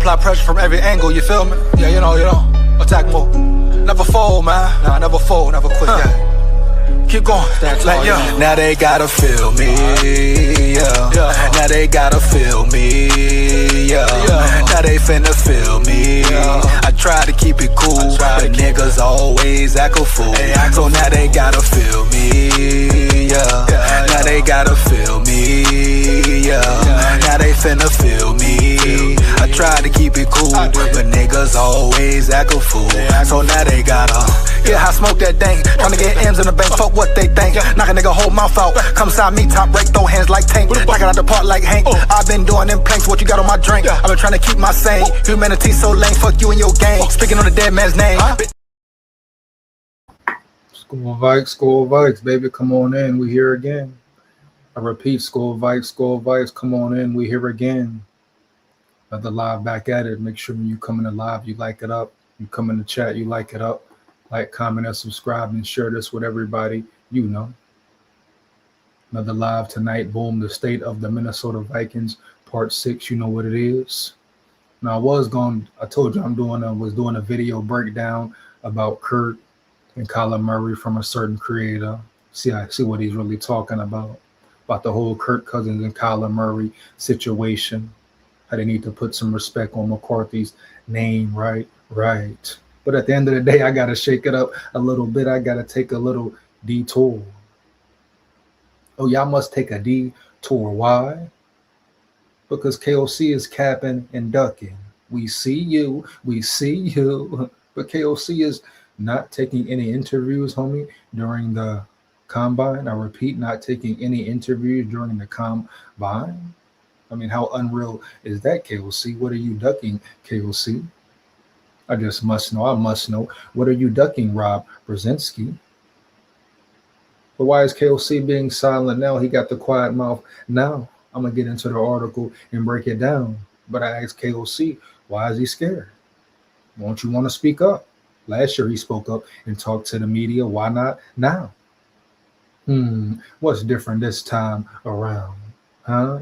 apply pressure from every angle, you feel me? Yeah, you know, attack move. Never fold, man. Nah, never fold, never quit, yeah. Keep going, like, yeah. Now they gotta feel me, yeah. Now they gotta feel me, yeah. Now they finna feel me. I try to keep it cool, but niggas always act a fool. So now they gotta feel me, yeah. Now they gotta feel me, yeah. Now they finna feel me. I try to keep it cool, but niggas always act a fool. So now they gotta, yeah, I smoke that thing. Tryna get M's in the bank, fuck what they think. Knock a nigga whole mouth out. Come side me, top break, throw hands like Tank. Knock it out the park like Hank. I've been doing them planks, what you got on my drink? I've been trying to keep my sane. Humanity so lame, fuck you and your gang. Speaking on the dead man's name. SKOL VIKES, baby, come on in, we here again. I repeat, SKOL VIKES, come on in, we here again. Another live back at it. Make sure when you come in the live, you like it up. You come in the chat, you like it up. Like, comment, and subscribe, and share this with everybody you know. Another live tonight. Boom, the state of the Minnesota Vikings, part 6. You know what it is. Now, I told you was doing a video breakdown about Kurt and Kyler Murray from a certain creator. See what he's really talking about the whole Kirk Cousins and Kyler Murray situation. How they need to put some respect on McCarthy's name, right? But at the end of the day, I got to shake it up a little bit. I got to take a little detour. Oh, y'all must take a detour. Why? Because KOC is capping and ducking. We see you. But KOC is not taking any interviews, homie, during the combine. I repeat, not taking any interviews during the combine. I mean, how unreal is that, KOC? What are you ducking, KOC? I just must know. What are you ducking, Rob Brzezinski? But why is KOC being silent now? He got the quiet mouth now. I'm going to get into the article and break it down. But I asked KOC, why is he scared? Won't you want to speak up? Last year he spoke up and talked to the media. Why not now? What's different this time around?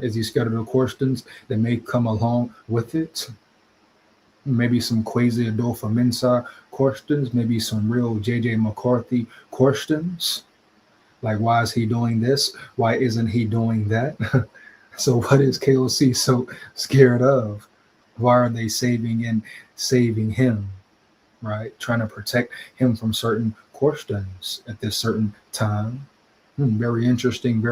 Is he scared of the questions that may come along with it? Maybe some Quasi Adolfo Mensah questions, maybe some real JJ McCarthy questions. Like, why is he doing this? Why isn't he doing that? So what is KOC so scared of? Why are they saving him, right? Trying to protect him from certain questions at this certain time. Very interesting.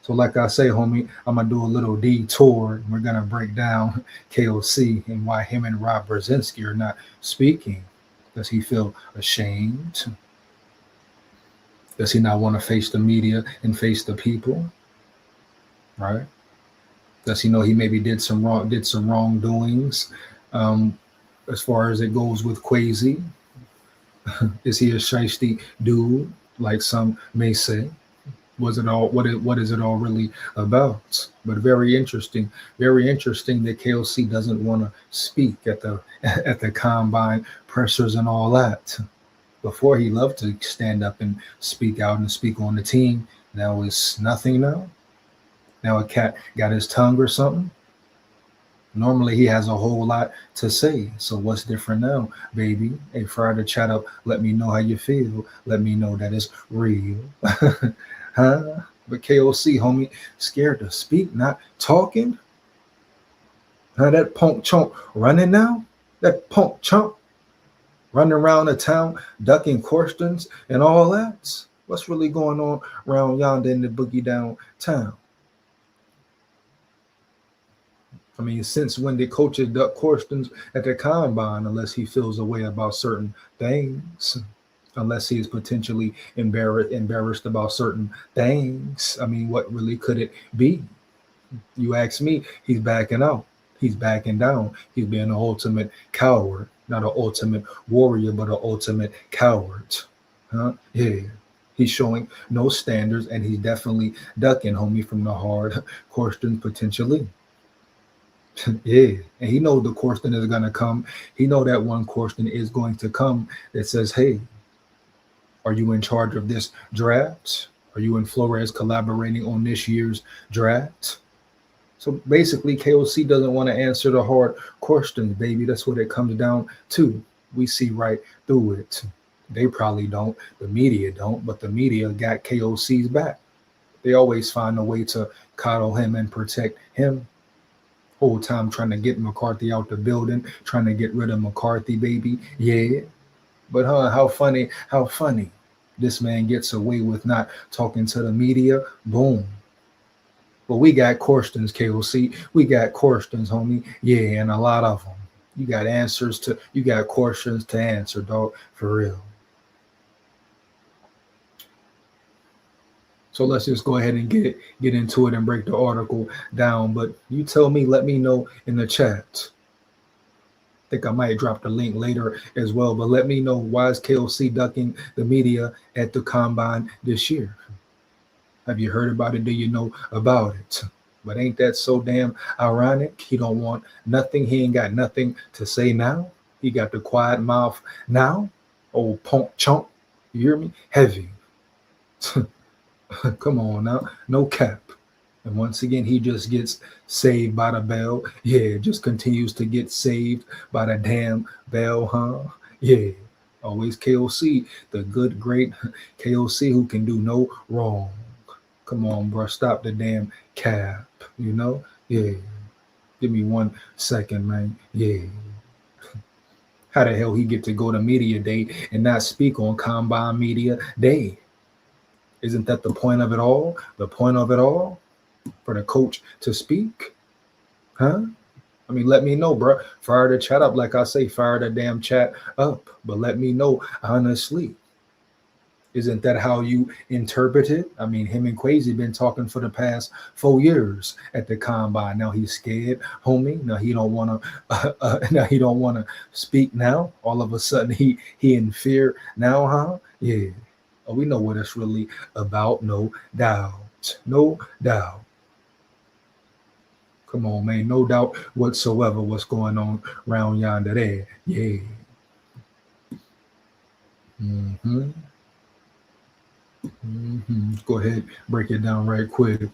So like I say, homie, I'm going to do a little detour. We're going to break down KOC and why him and Rob Brzezinski are not speaking. Does he feel ashamed? Does he not want to face the media and face the people? Right? Does he know he maybe did some wrongdoings as far as it goes with Quasi? Is he a shiesty dude, like some may say? What is it all really about? But very interesting that KOC doesn't want to speak at the combine pressers and all that. Before he loved to stand up and speak out and speak on the team. Now it's nothing now. Now a cat got his tongue or something. Normally he has a whole lot to say. So what's different now, baby? Hey, Friday chat up. Let me know how you feel. Let me know that it's real. But KOC, homie, scared to speak, not talking. That punk chump running now. That punk chump running around the town, ducking questions and all that. What's really going on around yonder in the boogie downtown? I mean, since when did coaches duck questions at the combine unless he feels a way about certain things? Unless he is potentially embarrassed about certain things. I mean, what really could it be? You ask me, he's backing out. He's backing down. He's being an ultimate coward. Not an ultimate warrior, but an ultimate coward. Yeah. He's showing no standards, and he's definitely ducking, homie, from the hard questions potentially. Yeah, and he knows the question is going to come. He know that one question is going to come that says, hey, are you in charge of this draft? Are you and Flores collaborating on this year's draft? So basically, KOC doesn't want to answer the hard questions, baby. That's what it comes down to. We see right through it. They probably don't. The media don't, but the media got KOC's back. They always find a way to coddle him and protect him. Whole time trying to get McCarthy out the building, trying to get rid of McCarthy, baby. Yeah. But how funny. This man gets away with not talking to the media. Boom. But we got questions, KOC. We got questions, homie. Yeah, and a lot of them. You got questions to answer, dog, for real. So let's just go ahead and get into it and break the article down. But you tell me, let me know in the chat. I think I might drop the link later as well, but let me know, why is KOC ducking the media at the combine this year? Have you heard about it? Do you know about it? But ain't that so damn ironic? He don't want nothing. He ain't got nothing to say now. He got the quiet mouth now. Old punk chunk. You hear me? Heavy. Come on now. No cap. And once again, he just gets saved by the bell. Yeah, just continues to get saved by the damn bell, huh? Yeah. Always KOC, the good, great KOC who can do no wrong. Come on, bro. Stop the damn cap. You know? Yeah. Give me 1 second, man. Yeah. How the hell he get to go to media day and not speak on Combine Media Day? Isn't that the point of it all? The point of it all? For the coach to speak? Huh? I mean, let me know, bro. Fire the chat up. Like I say, fire the damn chat up. But let me know, honestly. Isn't that how you interpret it? I mean, him and Quasi been talking for the past 4 years at the combine. Now he's scared, homie. Now he don't want to. Now he don't want to speak. Now all of a sudden he in fear now, huh? Yeah. Oh, we know what it's really about. No doubt. No doubt. Come on, man. No doubt whatsoever what's going on around yonder there. Yeah. Go ahead, break it down right quick.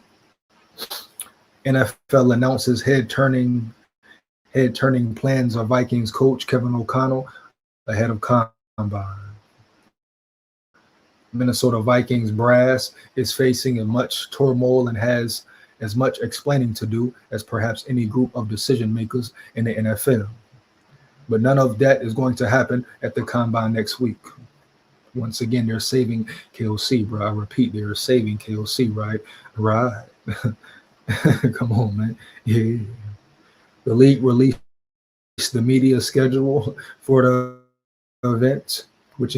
NFL announces head turning plans of Vikings coach Kevin O'Connell ahead of combine. Minnesota Vikings brass is facing as much turmoil and has as much explaining to do as perhaps any group of decision makers in the NFL. But none of that is going to happen at the combine next week. Once again, they're saving KOC, bro. I repeat, they're saving KOC, right? Right. Come on, man. Yeah. The league released the media schedule for the event, which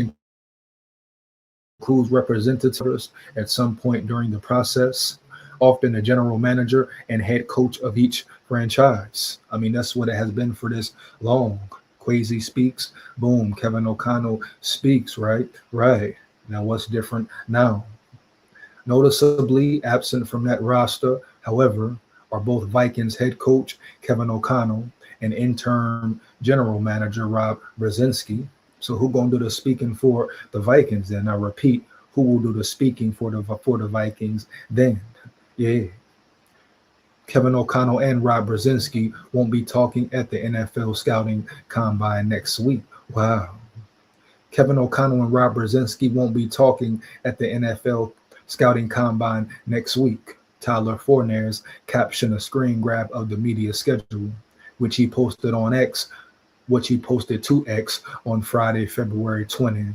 includes representatives at some point during the process, often the general manager and head coach of each franchise. I mean, that's what it has been for this long. Quasi speaks, boom, Kevin O'Connell speaks, right? Right. Now what's different now? Noticeably absent from that roster, however, are both Vikings head coach Kevin O'Connell and interim general manager Rob Brzezinski. So who gonna do the speaking for the Vikings then? I repeat, who will do the speaking for the Vikings then? Yeah. Kevin O'Connell and Rob Brzezinski won't be talking at the NFL Scouting Combine next week. Wow. Kevin O'Connell and Rob Brzezinski won't be talking at the NFL Scouting Combine next week. Tyler Forner's captioned a screen grab of the media schedule, which he posted on X, which he posted to X on Friday, February 20th.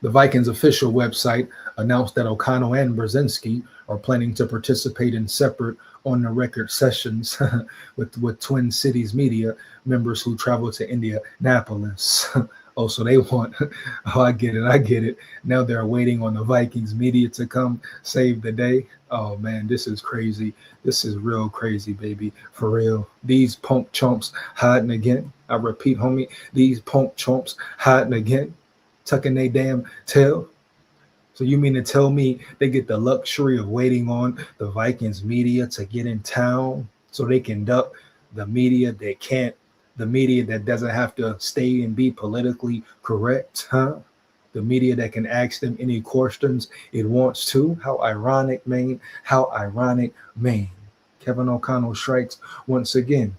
The Vikings official website announced that O'Connell and Brzezinski are planning to participate in separate on-the-record sessions with Twin Cities media members who travel to Indianapolis. Oh, so they want, oh, I get it. Now they're waiting on the Vikings media to come save the day. Oh, man, this is crazy. This is real crazy, baby, for real. These punk chumps hiding again. I repeat, homie, these punk chumps hiding again, tucking their damn tail. So you mean to tell me they get the luxury of waiting on the Vikings media to get in town so they can duck the media that can't, the media that doesn't have to stay and be politically correct, huh? The media that can ask them any questions it wants to. How ironic, man. How ironic, man. Kevin O'Connell strikes once again.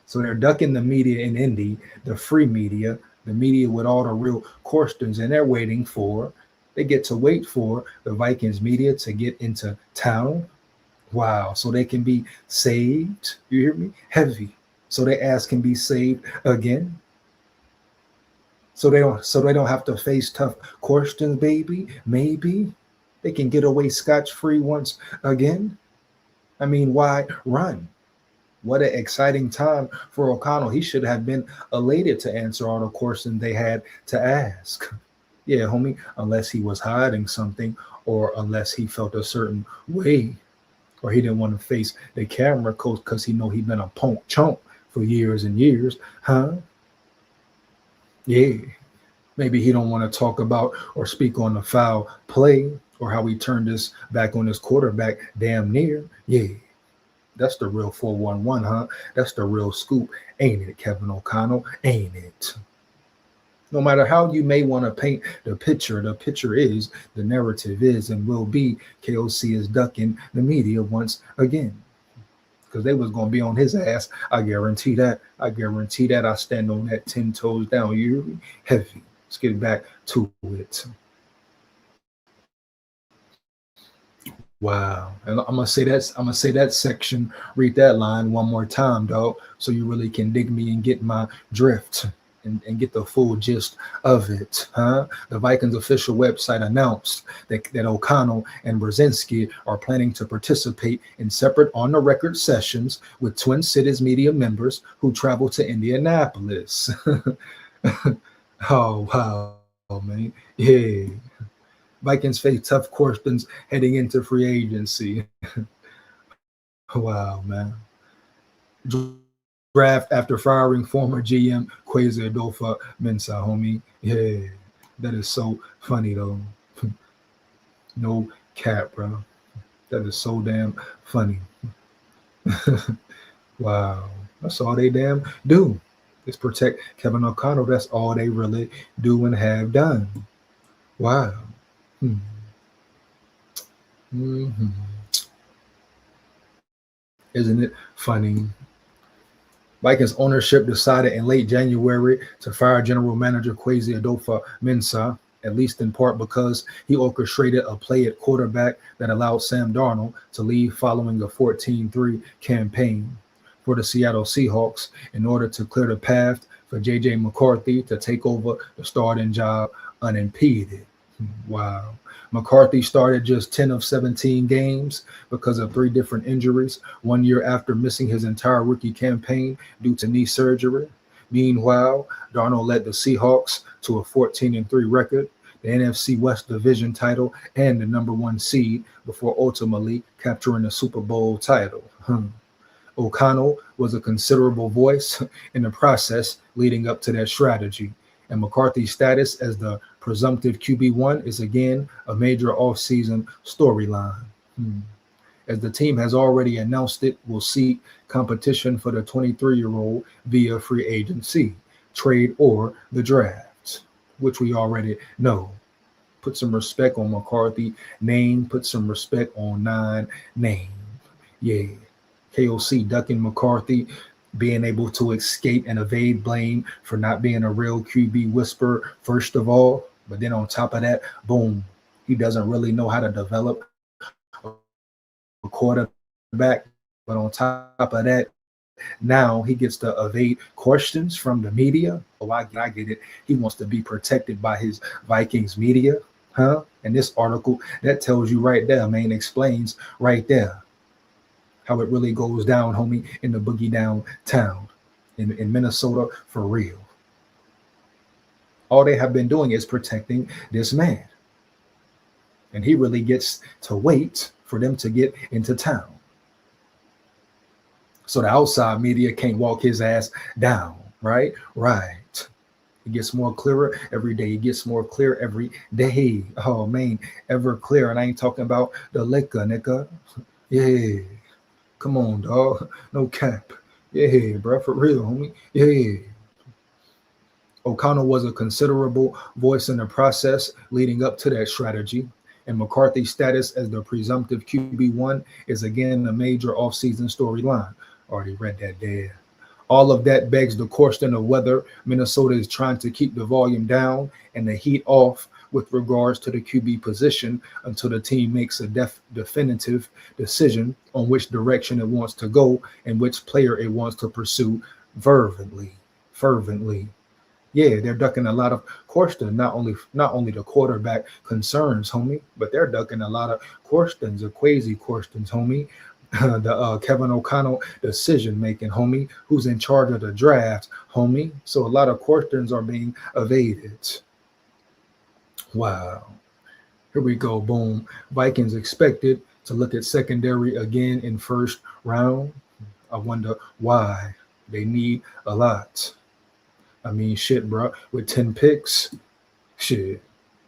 So they're ducking the media in Indy, the free media, the media with all the real questions, and they're waiting for, they get to wait for the Vikings media to get into town. Wow. So they can be saved. You hear me? Heavy. So their ass can be saved again. So they don't have to face tough questions, baby. Maybe they can get away scotch-free once again. I mean, why run? What an exciting time for O'Connell. He should have been elated to answer all the questions they had to ask. Yeah, homie, unless he was hiding something, or unless he felt a certain way, or he didn't want to face the camera because he know he been a punk chunk for years and years, huh? Yeah, maybe he don't want to talk about or speak on the foul play or how he turned this back on his quarterback damn near. Yeah, that's the real 411, huh? That's the real scoop, ain't it, Kevin O'Connell? Ain't it? No matter how you may want to paint the picture is, the narrative is, and will be, KOC is ducking the media once again. Because they was going to be on his ass. I guarantee that. I guarantee that. I stand on that 10 toes down. You hear me? Heavy. Let's get back to it. Wow. And I'm gonna say that section, read that line one more time, dog, so you really can dig me and get my drift. And get the full gist of it, huh? The Vikings official website announced that O'Connell and Brzezinski are planning to participate in separate on-the-record sessions with Twin Cities media members who travel to Indianapolis. Oh, wow, man. Yeah. Vikings face tough questions heading into free agency. Wow, man. Draft after firing former GM Kwesi Adolpha-Mensah, homie. Yeah, that is so funny, though. No cap, bro. That is so damn funny. Wow. That's all they damn do is protect Kevin O'Connell. That's all they really do and have done. Wow. Mm-hmm. Isn't it funny? Vikings ownership decided in late January to fire general manager Kwesi Adolpha-Mensah, at least in part because he orchestrated a play at quarterback that allowed Sam Darnold to leave following a 14-3 campaign for the Seattle Seahawks in order to clear the path for J.J. McCarthy to take over the starting job unimpeded. Wow. McCarthy started just 10 of 17 games because of 3 different injuries, 1 year after missing his entire rookie campaign due to knee surgery. Meanwhile, Darnold led the Seahawks to a 14-3 record, the NFC West Division title, and the #1 seed before ultimately capturing the Super Bowl title. O'Connell was a considerable voice in the process leading up to that strategy, and McCarthy's status as the presumptive QB1 is again a major offseason storyline. As the team has already announced, it will seek competition for the 23-year-old via free agency, trade, or the draft, which we already know. Put some respect on McCarthy name, put some respect on 9 name. Yeah, KOC ducking McCarthy, being able to escape and evade blame for not being a real QB whisperer, first of all. But then on top of that, boom, he doesn't really know how to develop a quarterback. But on top of that, now he gets to evade questions from the media. Oh, I get it. He wants to be protected by his Vikings media, huh? And this article, that tells you right there, man, explains right there how it really goes down, homie, in the boogie downtown in Minnesota for real. All they have been doing is protecting this man. And he really gets to wait for them to get into town. So the outside media can't walk his ass down, right? Right. It gets more clearer every day. It gets more clear every day. Oh, man, ever clear. And I ain't talking about the liquor, nigga. Yeah. Come on, dog. No cap. Yeah, bro, for real, homie. Yeah. O'Connell was a considerable voice in the process leading up to that strategy, and McCarthy's status as the presumptive QB1 is again a major offseason storyline. Already read that there. All of that begs the question of whether Minnesota is trying to keep the volume down and the heat off with regards to the QB position until the team makes a definitive decision on which direction it wants to go and which player it wants to pursue fervently. Yeah, they're ducking a lot of questions, not only the quarterback concerns, homie, but they're ducking a lot of questions, or crazy questions, homie. The Kevin O'Connell decision making, homie, who's in charge of the draft, homie. So a lot of questions are being evaded. Wow. Here we go. Boom. Vikings expected to look at secondary again in first round. I wonder why. They need a lot. I mean, shit, bro. With 10 picks, shit,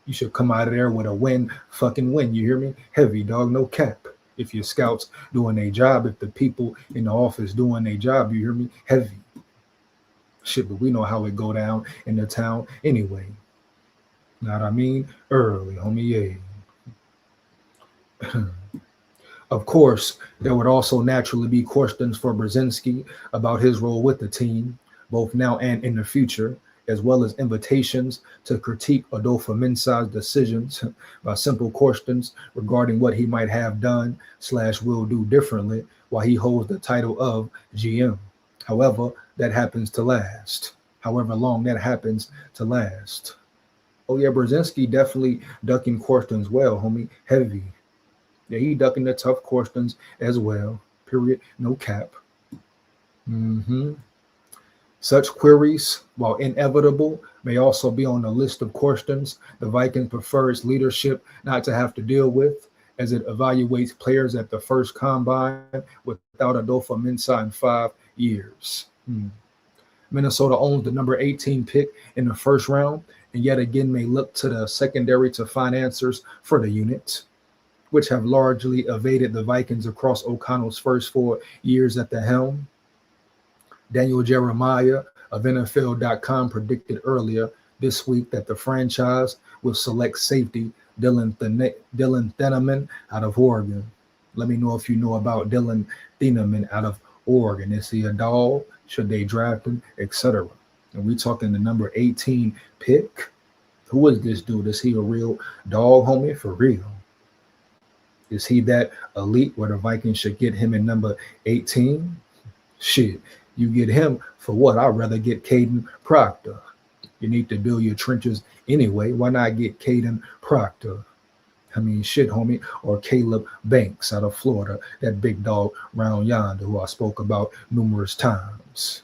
you should come out of there with a fucking win. You hear me? Heavy, dog, no cap. If your scouts doing their job, if the people in the office doing their job, you hear me? Heavy. Shit, but we know how it go down in the town anyway. Know what I mean? Early, homie, yeah. Of course, there would also naturally be questions for Brzezinski about his role with the team, both now and in the future, as well as invitations to critique Adolfo Mensah's decisions by simple questions regarding what he might have done / will do differently while he holds the title of GM. However long that happens to last. Oh yeah, Brzezinski definitely ducking questions well, homie. Heavy. Yeah, he ducking the tough questions as well. Period. No cap. Such queries, while inevitable, may also be on the list of questions the Vikings prefer its leadership not to have to deal with, as it evaluates players at the first combine without Adolfo Mensah in 5 years. Minnesota owns the number 18 pick in the first round, and yet again may look to the secondary to find answers for the unit, which have largely evaded the Vikings across O'Connell's first 4 years at the helm. Daniel Jeremiah of NFL.com predicted earlier this week that the franchise will select safety Dylan Thieneman out of Oregon. Let me know if you know about Dylan Thieneman out of Oregon. Is he a dog? Should they draft him, etc.? And we talking the number 18 pick. Who is this dude? Is he a real dog, homie? For real? Is he that elite where the Vikings should get him in number 18? Shit, you get him for what? I'd rather get Caden Proctor. You need to build your trenches anyway. Why not get Caden Proctor? I mean, shit, homie. Or Caleb Banks out of Florida, that big dog round yonder who I spoke about numerous times.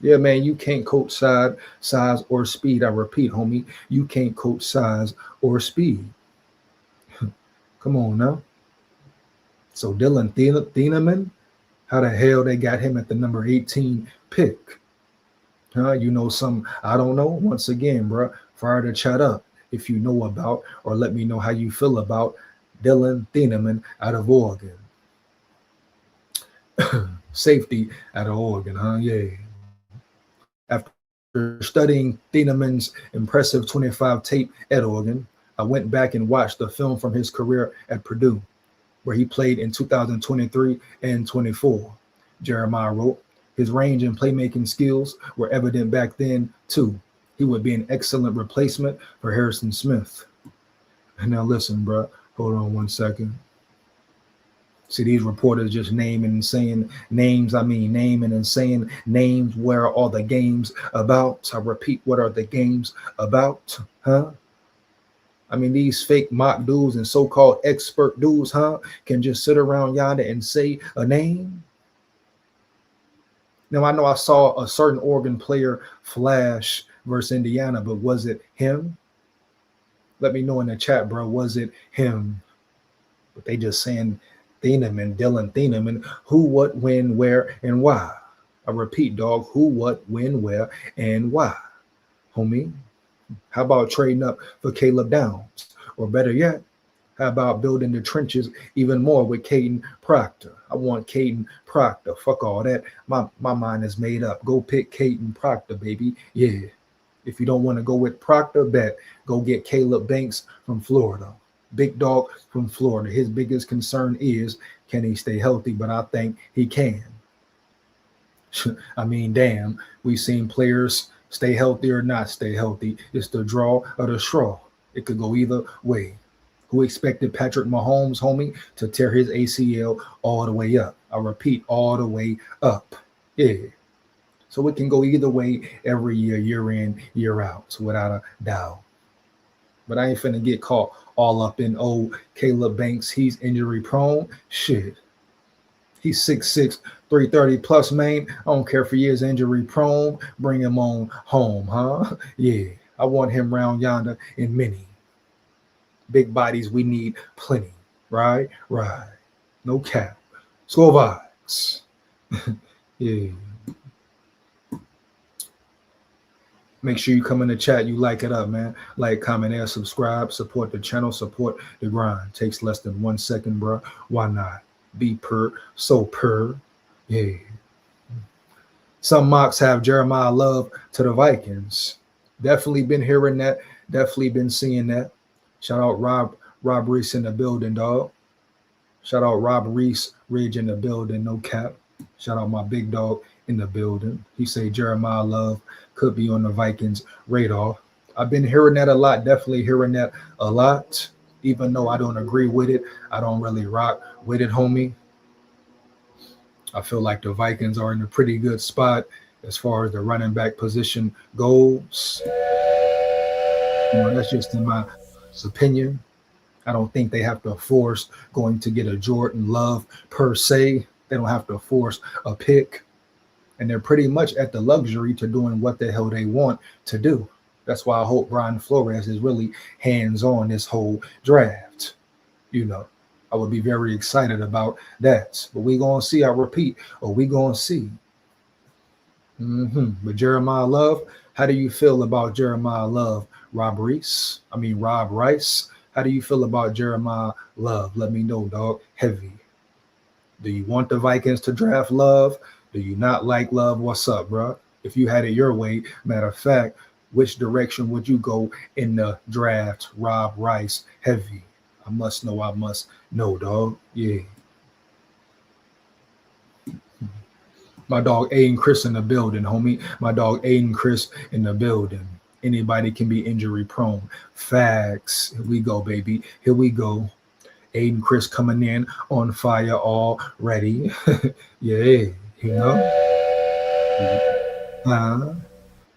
Yeah, man, you can't coach size or speed. I repeat, homie, you can't coach size or speed. Come on now. So Dylan Thieneman, how the hell they got him at the number 18 pick? You know some, I don't know. Once again, bro, fire the chat up if you know about, or let me know how you feel about Dylan Thieneman out of Oregon. Safety out of Oregon, huh? Yeah. After studying Thieneman's impressive 25 tape at Oregon, I went back and watched the film from his career at Purdue, where he played in 2023 and 24. Jeremiah wrote, his range and playmaking skills were evident back then, too. He would be an excellent replacement for Harrison Smith. And now listen, bro. Hold on 1 second. See, these reporters just naming and saying names. I mean, naming and saying names. Where are all the games about? I repeat, what are the games about? Huh? I mean, these fake mock dudes and so-called expert dudes, huh, can just sit around yonder and say a name. Now, I know I saw a certain Oregon player flash versus Indiana, but was it him? Let me know in the chat, bro. Was it him? But they just saying Thieneman, Dylan Thieneman, who, what, when, where, and why. I repeat, dog, who, what, when, where, and why, homie. How about trading up for Caleb Downs? Or better yet, how about building the trenches even more with Caden Proctor? I want Caden Proctor. Fuck all that. My mind is made up. Go pick Caden Proctor, baby. Yeah. If you don't want to go with Proctor, bet go get Caleb Banks from Florida. Big dog from Florida. His biggest concern is, can he stay healthy? But I think he can. I mean, damn, we've seen players stay healthy or not stay healthy. It's the draw or the straw. It could go either way. Who expected Patrick Mahomes, homie, to tear his ACL all the way up? I repeat, all the way up. Yeah. So it can go either way every year, year in, year out, so without a doubt. But I ain't finna get caught all up in old Caleb Banks. He's injury prone. Shit. He's 6'6", 330 plus, man. I don't care if he is injury prone. Bring him on home, huh? Yeah. I want him round yonder in many. Big bodies, we need plenty. Right? Right. No cap. SKOL VIKES. Yeah. Make sure you come in the chat. You like it up, man. Like, comment, and subscribe. Support the channel. Support the grind. Takes less than 1 second, bro. Why not? Be so per. Yeah. Some mocks have Jeremiah Love to the Vikings. Definitely been hearing that. Definitely been seeing that. Shout out Rob Reese in the building, dog. Shout out Rob Reese Ridge in the building. No cap. Shout out my big dog in the building. He say Jeremiah Love could be on the Vikings radar. I've been hearing that a lot. Definitely hearing that a lot. Even though I don't agree with it, I don't really rock with it, homie. I feel like the Vikings are in a pretty good spot as far as the running back position goes. You know, that's just in my opinion. I don't think they have to force going to get a Jordan Love per se. They don't have to force a pick. And they're pretty much at the luxury to doing what the hell they want to do. That's why I hope Brian Flores is really hands-on this whole draft. You know, I would be very excited about that. But we going to see, I repeat, we going to see. But Jeremiah Love, how do you feel about Jeremiah Love? Rob Rice? How do you feel about Jeremiah Love? Let me know, dog. Heavy. Do you want the Vikings to draft Love? Do you not like Love? What's up, bro? If you had it your way, matter of fact, which direction would you go in the draft? Rob Rice, heavy. I must know, dog. Yeah. My dog Aiden Chris in the building, homie. My dog Aiden Chris in the building. Anybody can be injury prone. Facts. Here we go, baby. Here we go. Aiden Chris coming in on fire already. Yeah. You know,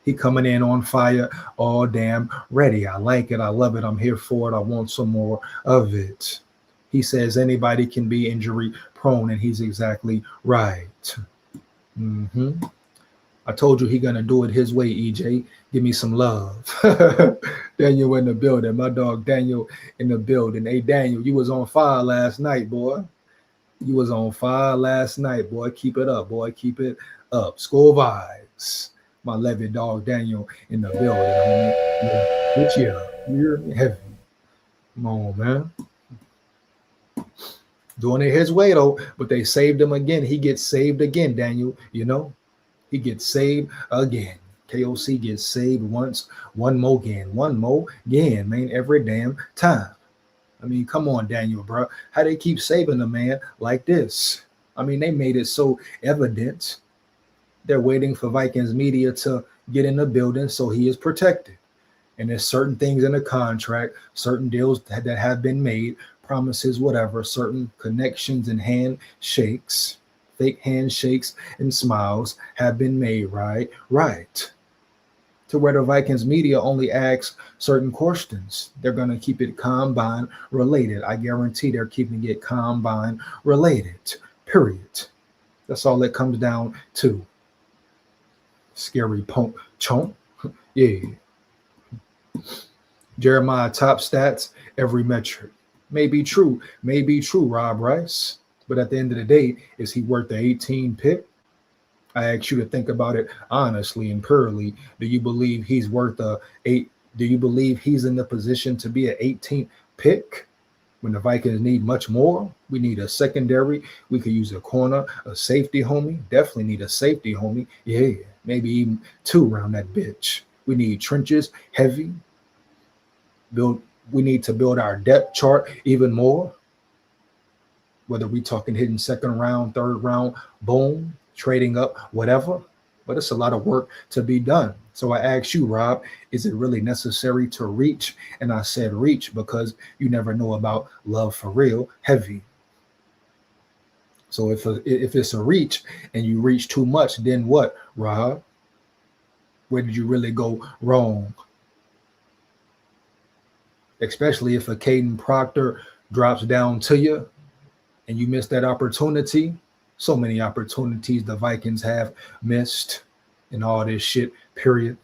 he coming in on fire all damn ready. I like it. I love it. I'm here for it. I want some more of it. He says anybody can be injury prone, and he's exactly right. I told you he gonna do it his way, EJ. Give me some love. Daniel in the building. My dog Daniel in the building. Hey, Daniel, you was on fire last night, boy. You was on fire last night, boy. Keep it up, boy. Keep it up. SKOL VIKES. My Levy dog Daniel in the building, homie. Yeah. You're heavy. Come on, man. Doing it his way, though. But they saved him again. He gets saved again, Daniel. You know? He gets saved again. KOC gets saved once. One more again, man. Every damn time. I mean, come on, Daniel, bro. How they keep saving the man like this? I mean, they made it so evident. They're waiting for Vikings media to get in the building so he is protected. And there's certain things in the contract, certain deals that have been made, promises, whatever, certain connections and handshakes, fake handshakes and smiles have been made, right? Right. To where the Vikings media only asks certain questions. They're going to keep it combine related. I guarantee they're keeping it combine related, period. That's all it comes down to. Scary chomp. Yeah. Jeremiah top stats, every metric. May be true, Rob Rice. But at the end of the day, is he worth the 18 pick? I ask you to think about it honestly and purely. Do you believe he's worth a 8? Do you believe he's in the position to be an 18th pick when the Vikings need much more? We need a secondary. We could use a corner, a safety, homie. Definitely need a safety, homie. Yeah, maybe even 2 around that bitch. We need trenches, heavy. We need to build our depth chart even more. Whether we talking hitting second round, third round, boom, trading up, whatever. But it's a lot of work to be done. So I asked you, Rob, is it really necessary to reach? And I said reach because you never know about love for real, heavy. So if it's a reach and you reach too much, then what, Rob? Where did you really go wrong? Especially if a Caden Proctor drops down to you and you miss that opportunity. So many opportunities the Vikings have missed in all this shit, period.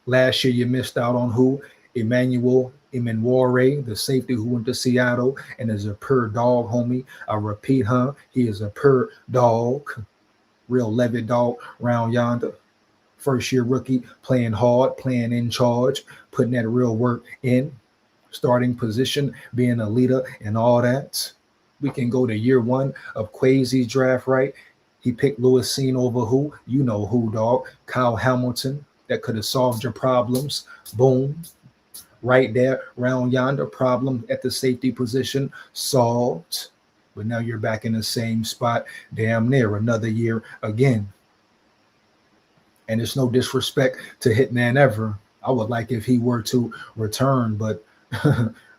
Last year, you missed out on who? Emmanuel Imenwore, the safety who went to Seattle and is a pure dog, homie. I repeat, he is a pure dog. Real Levitt dog round yonder. First year rookie, playing hard, playing in charge, putting that real work in. Starting position, being a leader and all that. We can go to year one of Quasi's draft, right? He picked Lewis Seen over who? You know who, dog. Kyle Hamilton. That could have solved your problems. Boom. Right there, round yonder, problem at the safety position solved. But now you're back in the same spot, damn near another year again. And it's no disrespect to Hitman ever. I would like if he were to return, but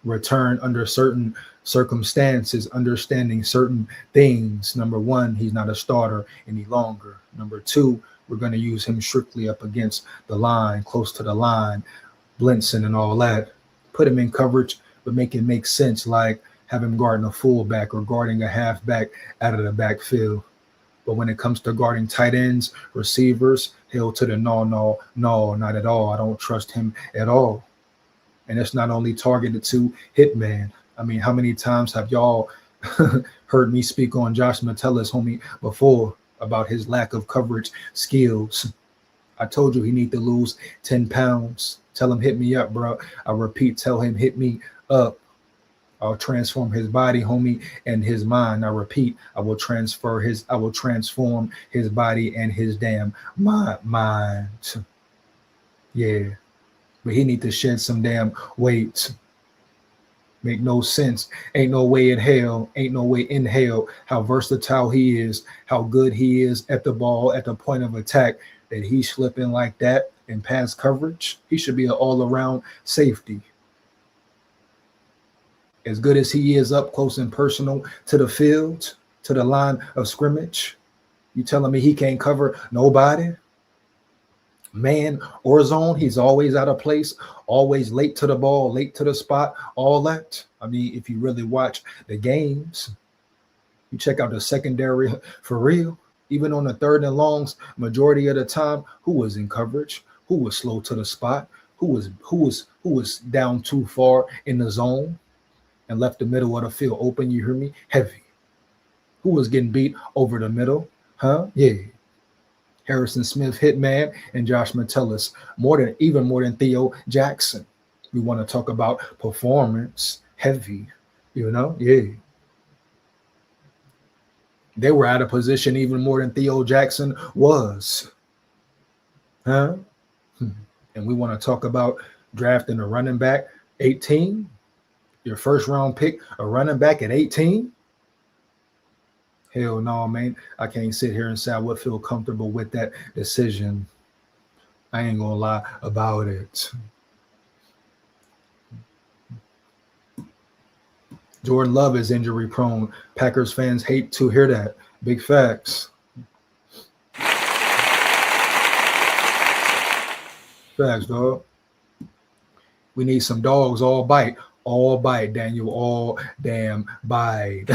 return under certain circumstances, understanding certain things. Number one, he's not a starter any longer. Number two, we're going to use him strictly up against the line, close to the line, Blinson and all that. Put him in coverage, but make it make sense, like have him guarding a fullback or guarding a halfback out of the backfield. But when it comes to guarding tight ends, receivers, hell to the no, not at all. I don't trust him at all. And it's not only targeted to Hitman. I mean, how many times have y'all heard me speak on Josh Metellus, homie, before about his lack of coverage skills? I told you he need to lose 10 pounds. Tell him, hit me up, bro. I repeat, tell him, hit me up. I'll transform his body, homie, and his mind. I repeat, I will transform his body and his damn mind. Yeah. But he need to shed some damn weight. Make no sense. Ain't no way in hell how versatile he is, how good he is at the ball, at the point of attack, that he's slipping like that in pass coverage. He should be an all-around safety. As good as he is up close and personal to the field, to the line of scrimmage, you telling me he can't cover nobody? Man or zone, he's always out of place, always late to the ball, late to the spot, all that. I mean, if you really watch the games, you check out the secondary for real. Even on the third and longs, majority of the time, who was in coverage, who was slow to the spot, who was down too far in the zone and left the middle of the field open, you hear me? Heavy. Who was getting beat over the middle? Yeah. Harrison Smith, Hitman, and Josh Metellus, even more than Theo Jackson. We want to talk about performance, heavy, yeah. They were out of position even more than Theo Jackson was. And we want to talk about drafting a running back, 18. Your first round pick, a running back at 18. Hell no, man. I can't sit here and say I would feel comfortable with that decision. I ain't gonna lie about it. Jordan Love is injury prone. Packers fans hate to hear that. Big facts. Facts, dog. We need some dogs all bite. All bite, Daniel. All damn bite.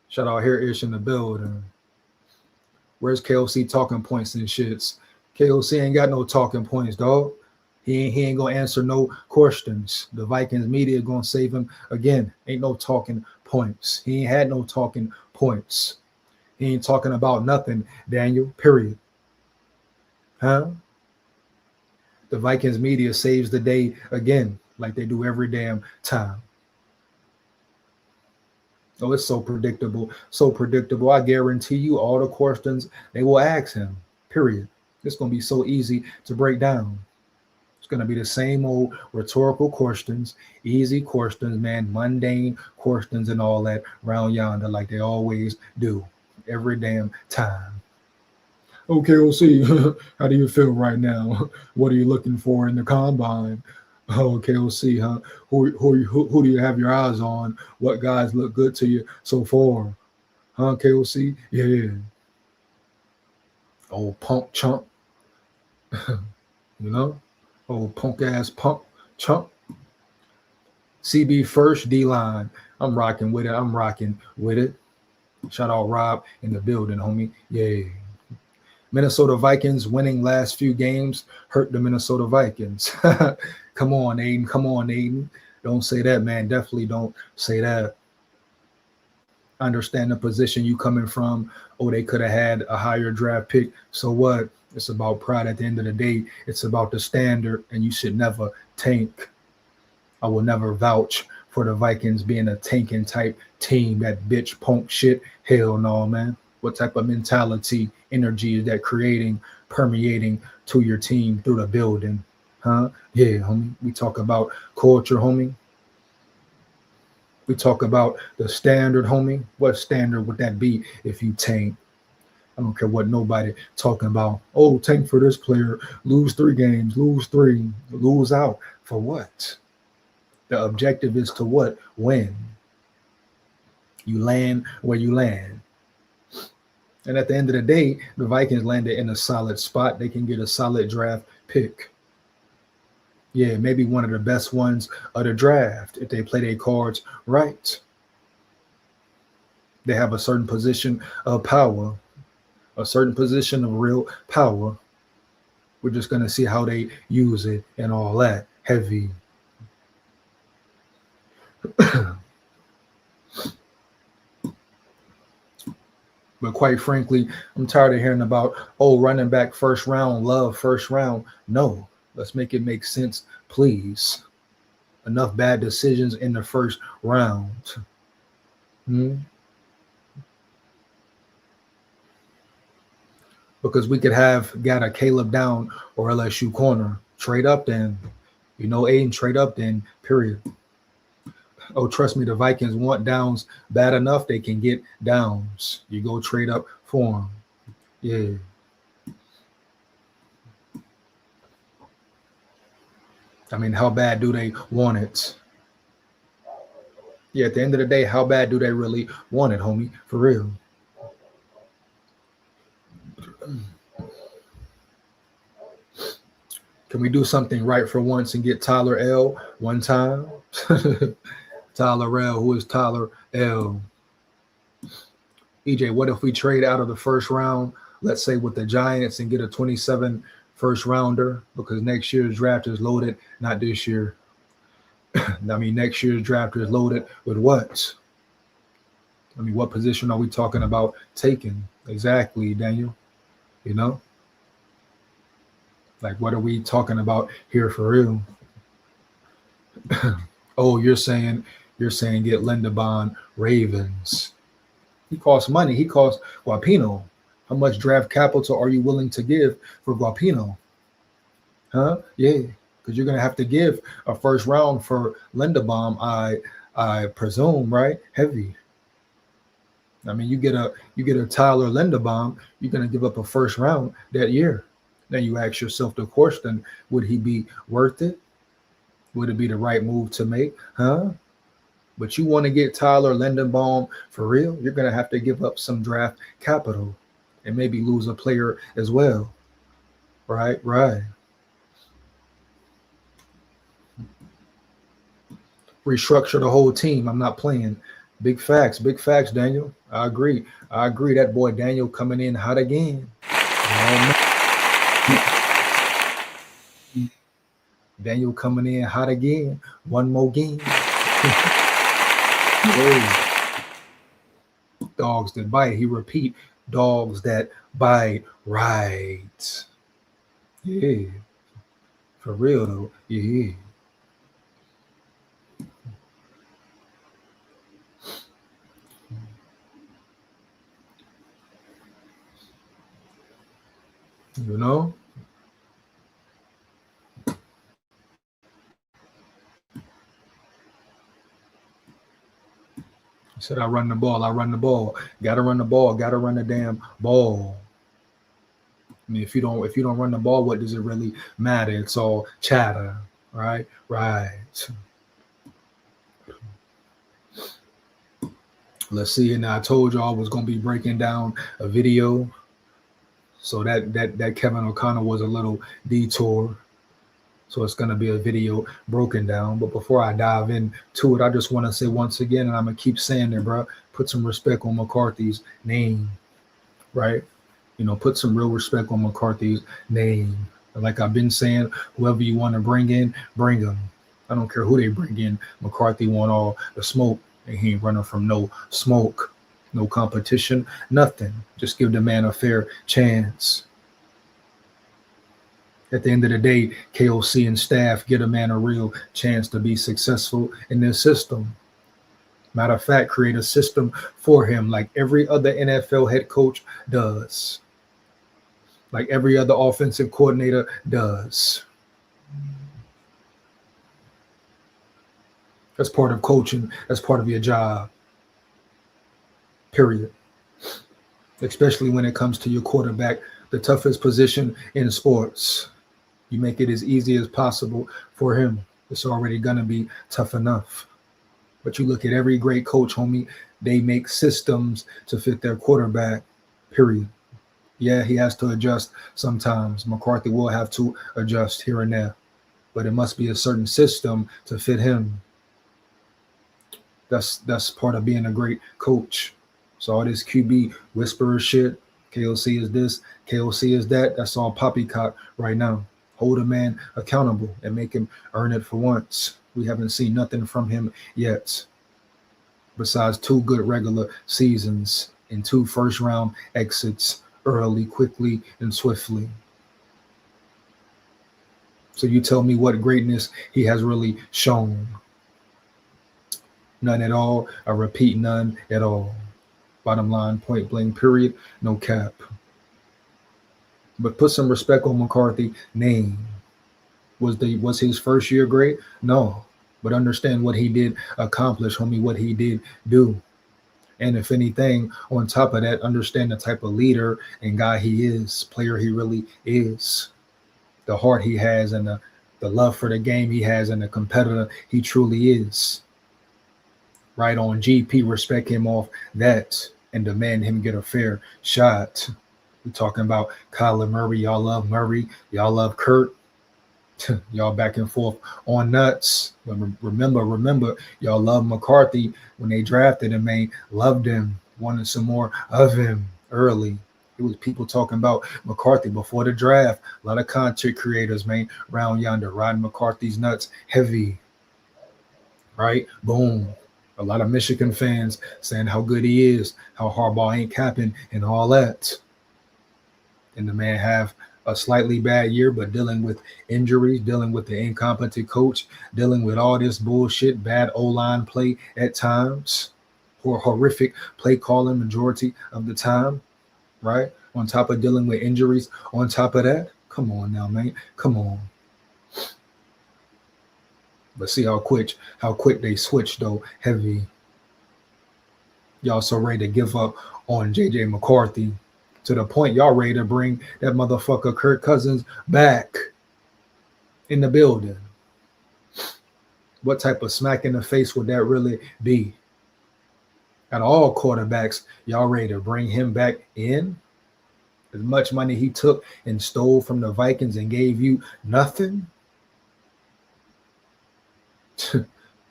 Shout out here Ish in the building. Where's KOC talking points and shits? KOC ain't got no talking points, dog. He ain't gonna answer no questions. The Vikings media gonna save him again. Ain't no talking points. He ain't had no talking points. He ain't talking about nothing, Daniel, period. The Vikings media saves the day again, like they do every damn time. Oh, it's so predictable. So predictable. I guarantee you all the questions they will ask him. Period. It's going to be so easy to break down. It's going to be the same old rhetorical questions, easy questions, man, mundane questions and all that round yonder like they always do every damn time. Okay, we'll see. How do you feel right now? What are you looking for in the combine? Okay, we'll see, huh? Who do you have your eyes on? What guys look good to you so far? Huh, KOC? Yeah. Old punk chump, you know? Old punk ass punk chump. CB first, D line. I'm rocking with it. I'm rocking with it. Shout out Rob in the building, homie. Yeah. Minnesota Vikings winning last few games hurt the Minnesota Vikings. Come on, Aiden. Come on, Aiden. Don't say that, man. Definitely don't say that. Understand the position you coming from. Oh, they could have had a higher draft pick. So what? It's about pride at the end of the day. It's about the standard, and you should never tank. I will never vouch for the Vikings being a tanking type team. That bitch punk shit. Hell no, man. What type of mentality, energy is that creating, permeating to your team through the building? Huh? Yeah, homie. We talk about culture, homie. We talk about the standard, homie. What standard would that be if you tank? I don't care what nobody talking about. Oh, tank for this player. Lose 3 games. Lose 3. Lose out. For what? The objective is to what? Win. You land where you land. And at the end of the day, the Vikings landed in a solid spot. They can get a solid draft pick. Yeah, maybe one of the best ones of the draft if they play their cards right. They have a certain position of power, a certain position of real power. We're just going to see how they use it and all that. Heavy. But quite frankly, I'm tired of hearing about, oh, running back first round, love first round. No, let's make it make sense, please. Enough bad decisions in the first round. Because we could have got a Caleb down or LSU corner. Trade up then. You know, Aiden, trade up then, period. Oh, trust me, the Vikings want downs bad enough. They can get downs. You go trade up for them. Yeah. I mean, how bad do they want it? Yeah, at the end of the day, how bad do they really want it, homie? For real. Can we do something right for once and get Tyler L one time? Tyler L, who is Tyler L? EJ, what if we trade out of the first round, let's say with the Giants, and get a 27 first rounder? Because next year's draft is loaded, not this year. I mean, next year's draft is loaded with what? I mean, what position are we talking about taking? Exactly, Daniel. You know? Like, what are we talking about here for real? Oh, you're saying get Linderbaum Ravens. He costs money. He costs Guapino. How much draft capital are you willing to give for Guapino? Huh? Yeah, because you're gonna have to give a first round for Linderbaum, I presume, right? Heavy. I mean, you get a Tyler Linderbaum, you're gonna give up a first round that year. Then you ask yourself the question, would he be worth it? Would it be the right move to make? Huh? But you want to get Tyler Linderbaum for real, you're going to have to give up some draft capital and maybe lose a player as well. Right. Restructure the whole team. I'm not playing. Big facts, Daniel. I agree. That boy Daniel coming in hot again. Daniel coming in hot again. One more game. Dogs that bite. He repeat. Dogs that bite. Right. Yeah. For real though. Yeah. You know? He said, I run the ball. I run the ball. Gotta run the ball. Gotta run the damn ball. I mean, if you don't run the ball, what does it really matter? It's all chatter, right? Right. Let's see. And I told y'all I was gonna be breaking down a video. So that Kevin O'Connor was a little detour. So it's gonna be a video broken down. But before I dive into it, I just want to say once again, and I'm gonna keep saying it, bro. Put some respect on McCarthy's name, right? You know, put some real respect on McCarthy's name. And like I've been saying, whoever you want to bring in, bring them. I don't care who they bring in. McCarthy want all the smoke, and he ain't running from no smoke, no competition, nothing. Just give the man a fair chance. At the end of the day, KOC and staff get a man a real chance to be successful in this system. Matter of fact, create a system for him like every other NFL head coach does. Like every other offensive coordinator does. That's part of coaching. That's part of your job. Period. Especially when it comes to your quarterback, the toughest position in sports. You make it as easy as possible for him. It's already going to be tough enough. But you look at every great coach, homie, they make systems to fit their quarterback, period. Yeah, he has to adjust sometimes. McCarthy will have to adjust here and there. But it must be a certain system to fit him. That's part of being a great coach. So all this QB whisperer shit, KOC is this, KOC is that, that's all poppycock right now. Hold a man accountable and make him earn it for once. We haven't seen nothing from him yet. Besides 2 good regular seasons and 2 first-round exits early, quickly, and swiftly. So you tell me what greatness he has really shown. None at all. I repeat, none at all. Bottom line, point blank, period, no cap. But put some respect on McCarthy's name. Was his first year great? No. But understand what he did accomplish, homie, what he did do. And if anything, on top of that, understand the type of leader and guy he is, player he really is. The heart he has and the love for the game he has and the competitor he truly is. Right on GP, respect him off that and demand him get a fair shot. We're talking about Kyler Murray. Y'all love Murray. Y'all love Kurt. Y'all back and forth on nuts. Remember, y'all love McCarthy when they drafted him, man. Loved him, wanted some more of him early. It was people talking about McCarthy before the draft. A lot of content creators, man, around yonder, riding McCarthy's nuts heavy. Right? Boom. A lot of Michigan fans saying how good he is, how Harbaugh ain't capping, and all that. And the man have a slightly bad year, but dealing with injuries, dealing with the incompetent coach, dealing with all this bullshit, bad O-line play at times, or horrific play calling majority of the time, right? On top of dealing with injuries, on top of that, come on now, man, come on. But see how quick they switch though, heavy. Y'all so ready to give up on JJ McCarthy to the point y'all ready to bring that motherfucker Kirk Cousins back in the building. What type of smack in the face would that really be? Out of all quarterbacks, y'all ready to bring him back in? As much money he took and stole from the Vikings and gave you nothing?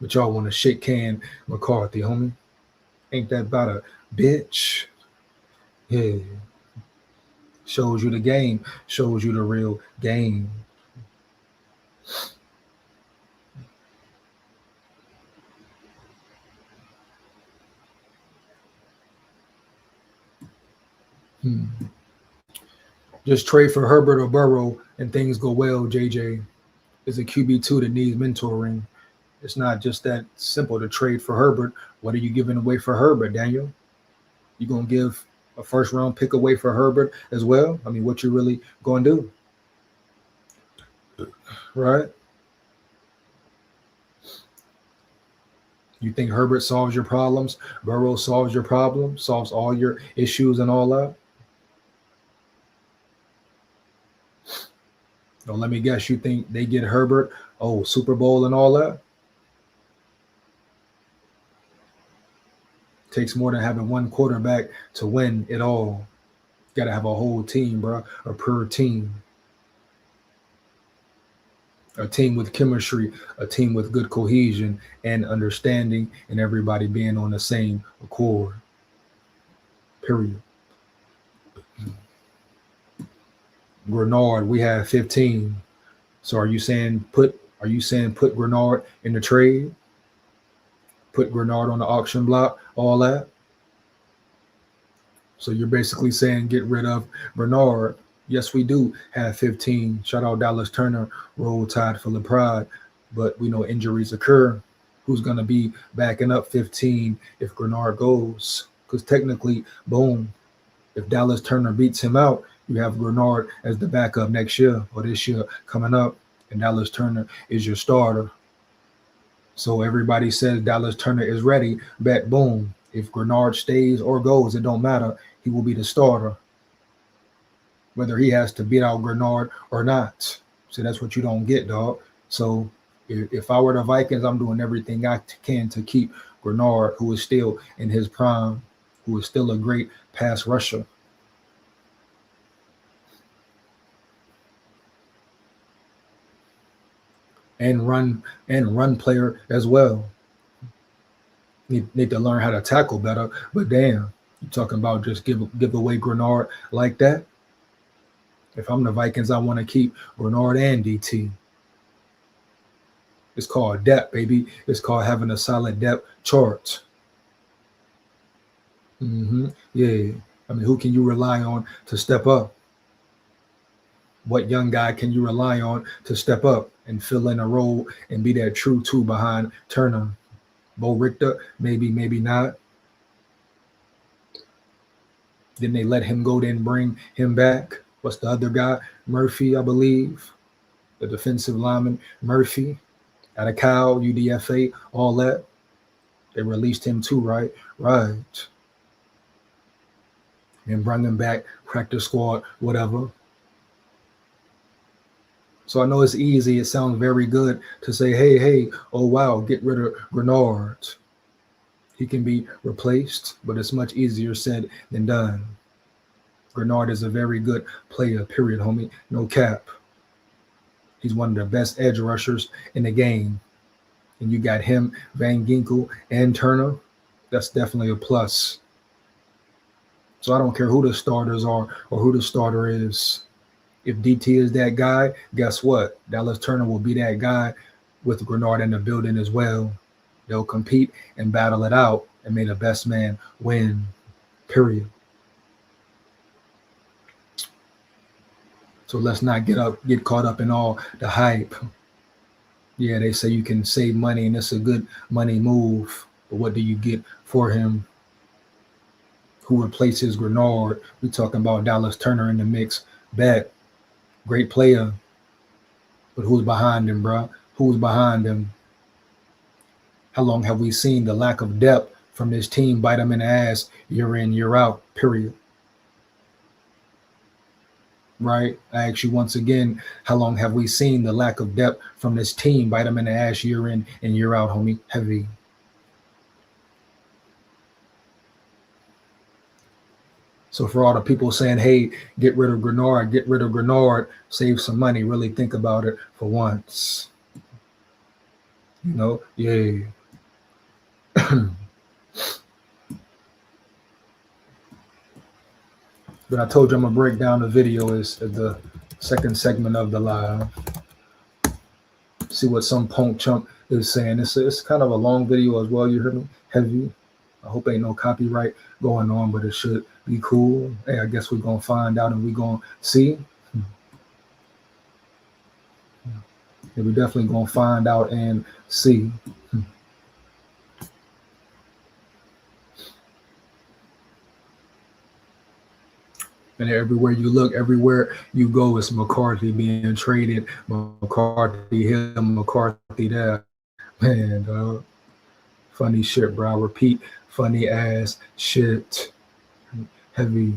But y'all want to shit can McCarthy, homie. Ain't that about a bitch? Yeah. Shows you the game. Shows you the real game. Just trade for Herbert or Burrow and things go well, JJ. Is a QB2 that needs mentoring. It's not just that simple to trade for Herbert. What are you giving away for Herbert, Daniel? You going to give a first round pick away for Herbert as well. I mean, what you really going to do, right? You think Herbert solves your problems? Burrow solves your problems, solves all your issues and all that? Don't let me guess, you think they get Herbert, Super Bowl and all that? Takes more than having one quarterback to win it all. Got to have a whole team, bro, a per team. A team with chemistry, a team with good cohesion and understanding, and everybody being on the same accord. Period. Grenard, we have 15. So are you saying put Grenard in the trade? Put Grenard on the auction block, all that? So you're basically saying get rid of Bernard. Yes, we do have 15. Shout out Dallas Turner, Roll Tide full of pride. But we know injuries occur. Who's going to be backing up 15 if Grenard goes? Because technically, boom, if Dallas Turner beats him out, you have Grenard as the backup next year or this year coming up, and Dallas Turner is your starter. So everybody says Dallas Turner is ready. Bet, boom. If Grenard stays or goes, it don't matter. He will be the starter, whether he has to beat out Grenard or not. So that's what you don't get, dog. So if I were the Vikings, I'm doing everything I can to keep Grenard, who is still in his prime, who is still a great pass rusher. And run player as well. Need to learn how to tackle better. But damn, you talking about just give away Grenard like that? If I'm the Vikings, I want to keep Grenard and DT. It's called depth, baby. It's called having a solid depth chart. Yeah. I mean, who can you rely on to step up? What young guy can you rely on to step up and fill in a role and be that true two behind Turner? Bo Richter, maybe not. Then they let him go, then bring him back. What's the other guy? Murphy, I believe. The defensive lineman, Murphy. Out of Cal, UDFA, all that. They released him too, right? Right. And bring him back, practice squad, whatever. So I know it's easy. It sounds very good to say, hey, oh, wow, get rid of Grenard. He can be replaced, but it's much easier said than done. Grenard is a very good player, period, homie. No cap. He's one of the best edge rushers in the game. And you got him, Van Ginkel, and Turner. That's definitely a plus. So I don't care who the starters are or who the starter is. If DT is that guy, guess what? Dallas Turner will be that guy with Grenard in the building as well. They'll compete and battle it out, and may the best man win, period. So let's not get caught up in all the hype. Yeah, they say you can save money, and it's a good money move. But what do you get for him? Who replaces Grenard? We're talking about Dallas Turner in the mix. Bet. Great player. But who's behind him, bro? Who's behind him? How long have we seen the lack of depth from this team bite them in the ass year in, year out, period? Right? I ask you once again, how long have we seen the lack of depth from this team bite them in the ass year in and year out, homie? Heavy. So for all the people saying, hey, get rid of Grenard, save some money, really think about it for once. You know, yeah. But I told you I'm going to break down the video as the second segment of the live. See what some punk chump is saying. It's kind of a long video as well. You heard me? Heavy. I hope ain't no copyright going on, but it should be cool. Hey, I guess we're going to find out and we're going to see. Yeah, we're definitely going to find out and see. And everywhere you look, everywhere you go, it's McCarthy being traded. McCarthy here, McCarthy there. Man, dog. Funny shit, bro. I repeat, funny ass shit. Heavy.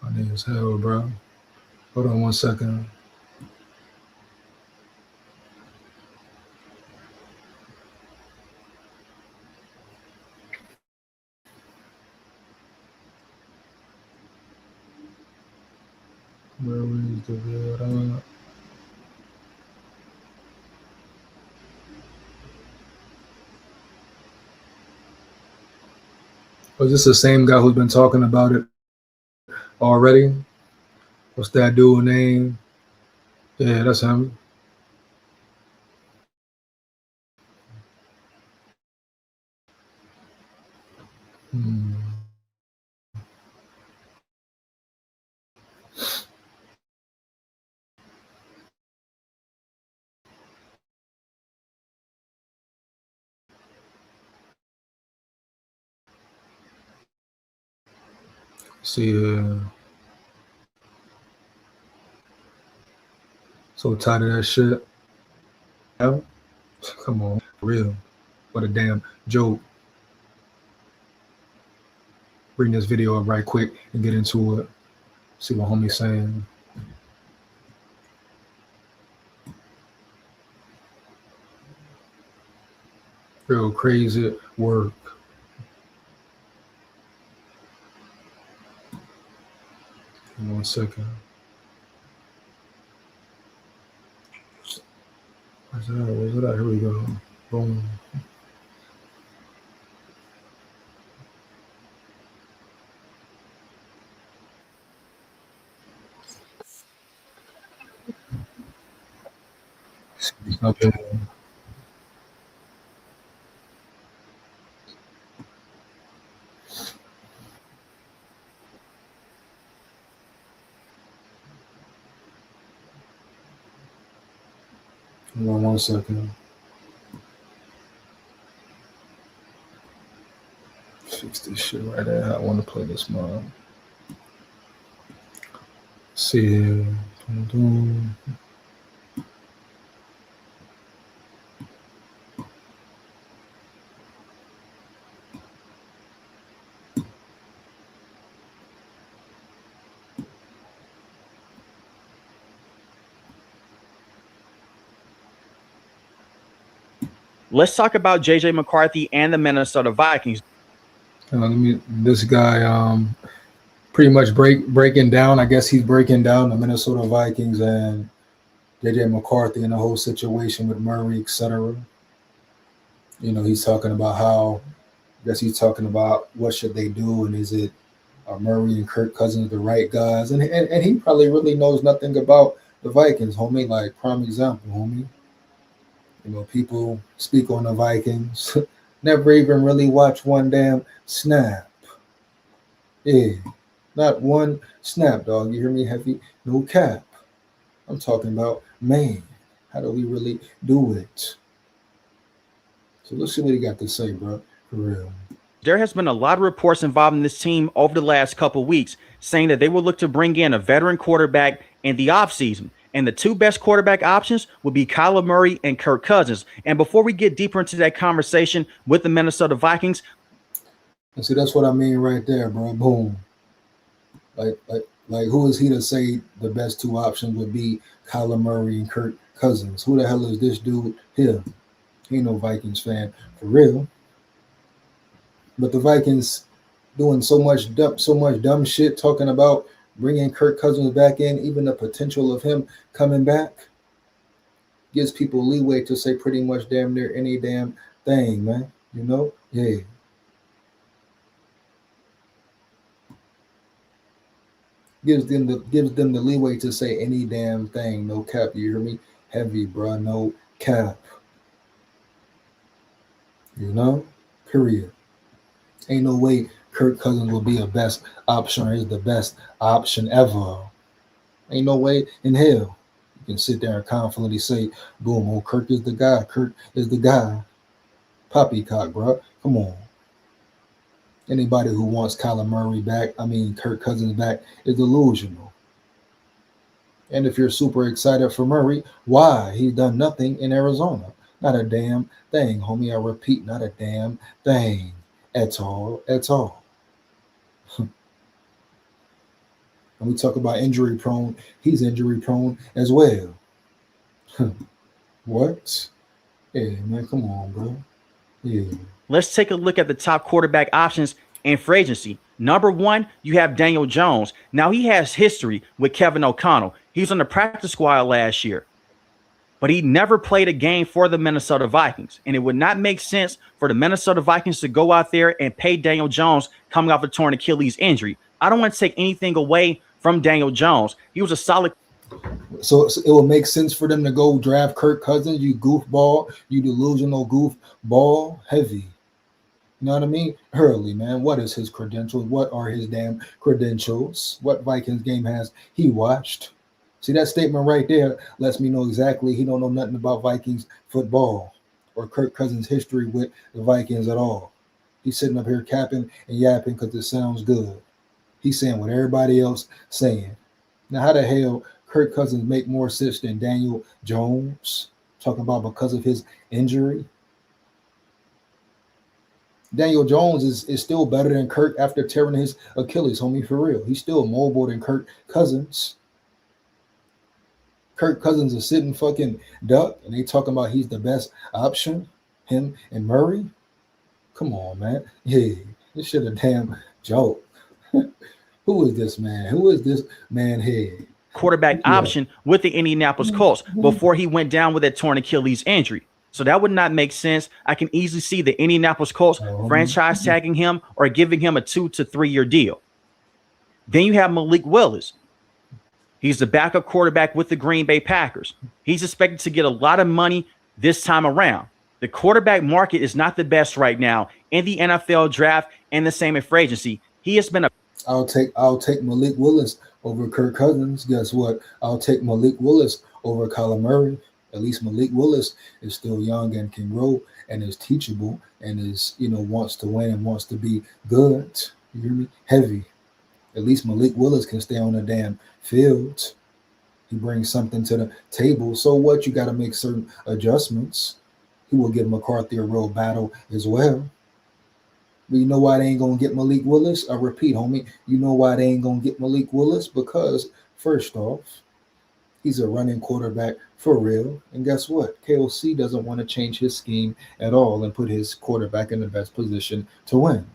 Funny as hell, bro. Hold on 1 second. Where is the video? Was this the same guy who's been talking about it already? What's that dude name? Yeah, that's him. See, so tired of that shit. Yeah? Come on, for real. What a damn joke. Bring this video up right quick and get into it. See what homie's saying. Real crazy work. Give me 1 second. Where's it at? Where's it at? Here we go. Boom. Okay. Hold on 1 second. Fix this shit right there. I want to play this mod. See here. Let's talk about JJ McCarthy and the Minnesota Vikings. This guy pretty much breaking down. I guess he's breaking down the Minnesota Vikings and JJ McCarthy and the whole situation with Murray, etc. You know, he's talking about how, I guess he's talking about what should they do, and is it Murray and Kirk Cousins the right guys? And he probably really knows nothing about the Vikings, homie. Like, prime example, homie. You know, people speak on the Vikings, never even really watch one damn snap. Yeah, not one snap, dog. You hear me? Heavy, no cap. I'm talking about, man, how do we really do it? So let's see what he got to say, bro. For real. There has been a lot of reports involving this team over the last couple of weeks saying that they will look to bring in a veteran quarterback in the offseason. And the two best quarterback options would be Kyler Murray and Kirk Cousins. And before we get deeper into that conversation with the Minnesota Vikings. And see, that's what I mean right there, bro. Boom. Like who is he to say the best two options would be Kyler Murray and Kirk Cousins? Who the hell is this dude here? He ain't no Vikings fan for real. But the Vikings doing so much dumb shit, talking about bringing Kirk Cousins back in, even the potential of him coming back, gives people leeway to say pretty much damn near any damn thing, man. You know? Yeah. Gives them the leeway to say any damn thing. No cap, you hear me? Heavy, bro. No cap. You know? Period. Ain't no way Kirk Cousins will be a best option or is the best option ever. Ain't no way in hell. You can sit there and confidently say, boom, oh, Kirk is the guy. Kirk is the guy. Poppycock, bro. Come on. Anybody who wants Kirk Cousins back is delusional. And if you're super excited for Murray, why? He's done nothing in Arizona. Not a damn thing, homie. I repeat, not a damn thing at all. When we talk about injury prone, he's injury prone as well. What? Yeah, man, come on, bro. Yeah. Let's take a look at the top quarterback options in free agency. Number 1, you have Daniel Jones. Now, he has history with Kevin O'Connell. He was on the practice squad last year, but he never played a game for the Minnesota Vikings. And it would not make sense for the Minnesota Vikings to go out there and pay Daniel Jones coming off a torn Achilles injury. I don't want to take anything away from Daniel Jones. He was a solid. So it will make sense for them to go draft Kirk Cousins, you goofball, you delusional goofball, heavy. You know what I mean? Hurley, man. What is his credentials? What are his damn credentials? What Vikings game has he watched? See, that statement right there lets me know exactly he don't know nothing about Vikings football or Kirk Cousins' history with the Vikings at all. He's sitting up here capping and yapping because it sounds good. He's saying what everybody else saying. Now, how the hell Kirk Cousins make more sense than Daniel Jones? Talking about because of his injury. Daniel Jones is still better than Kirk after tearing his Achilles, homie, for real. He's still mobile than Kirk Cousins. Kirk Cousins is sitting fucking duck, and they talking about he's the best option, him and Murray. Come on, man. Yeah, this shit a damn joke. Who is this man? Who is this man here? Quarterback option with the Indianapolis Colts before he went down with that torn Achilles injury. So that would not make sense. I can easily see the Indianapolis Colts franchise tagging him or giving him a 2 to 3 year deal. Then you have Malik Willis. He's the backup quarterback with the Green Bay Packers. He's expected to get a lot of money this time around. The quarterback market is not the best right now in the NFL draft and the same in free agency. He has been a I'll take Malik Willis over Kirk Cousins. Guess what? I'll take Malik Willis over Kyler Murray. At least Malik Willis is still young and can grow and is teachable and is, wants to win and wants to be good. You hear me? Heavy. At least Malik Willis can stay on the damn field. He brings something to the table. So what? You got to make certain adjustments. He will give McCarthy a real battle as well. But you know why they ain't going to get Malik Willis? I repeat, homie, you know why they ain't going to get Malik Willis? Because, first off, he's a running quarterback for real. And guess what? KOC doesn't want to change his scheme at all and put his quarterback in the best position to win.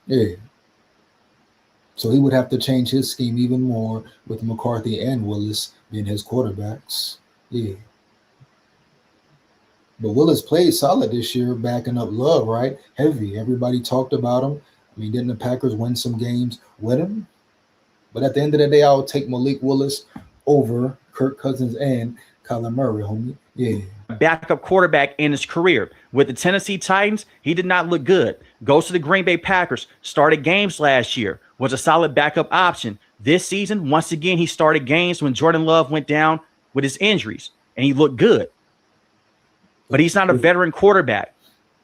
Yeah. So he would have to change his scheme even more with McCarthy and Willis being his quarterbacks. Yeah. But Willis played solid this year, backing up Love, right? Heavy. Everybody talked about him. I mean, didn't the Packers win some games with him? But at the end of the day, I would take Malik Willis over Kirk Cousins and Kyler Murray, homie. Yeah. Backup quarterback in his career. With the Tennessee Titans, he did not look good. Goes to the Green Bay Packers, started games last year, was a solid backup option. This season, once again, he started games when Jordan Love went down with his injuries, and he looked good. But he's not a veteran quarterback.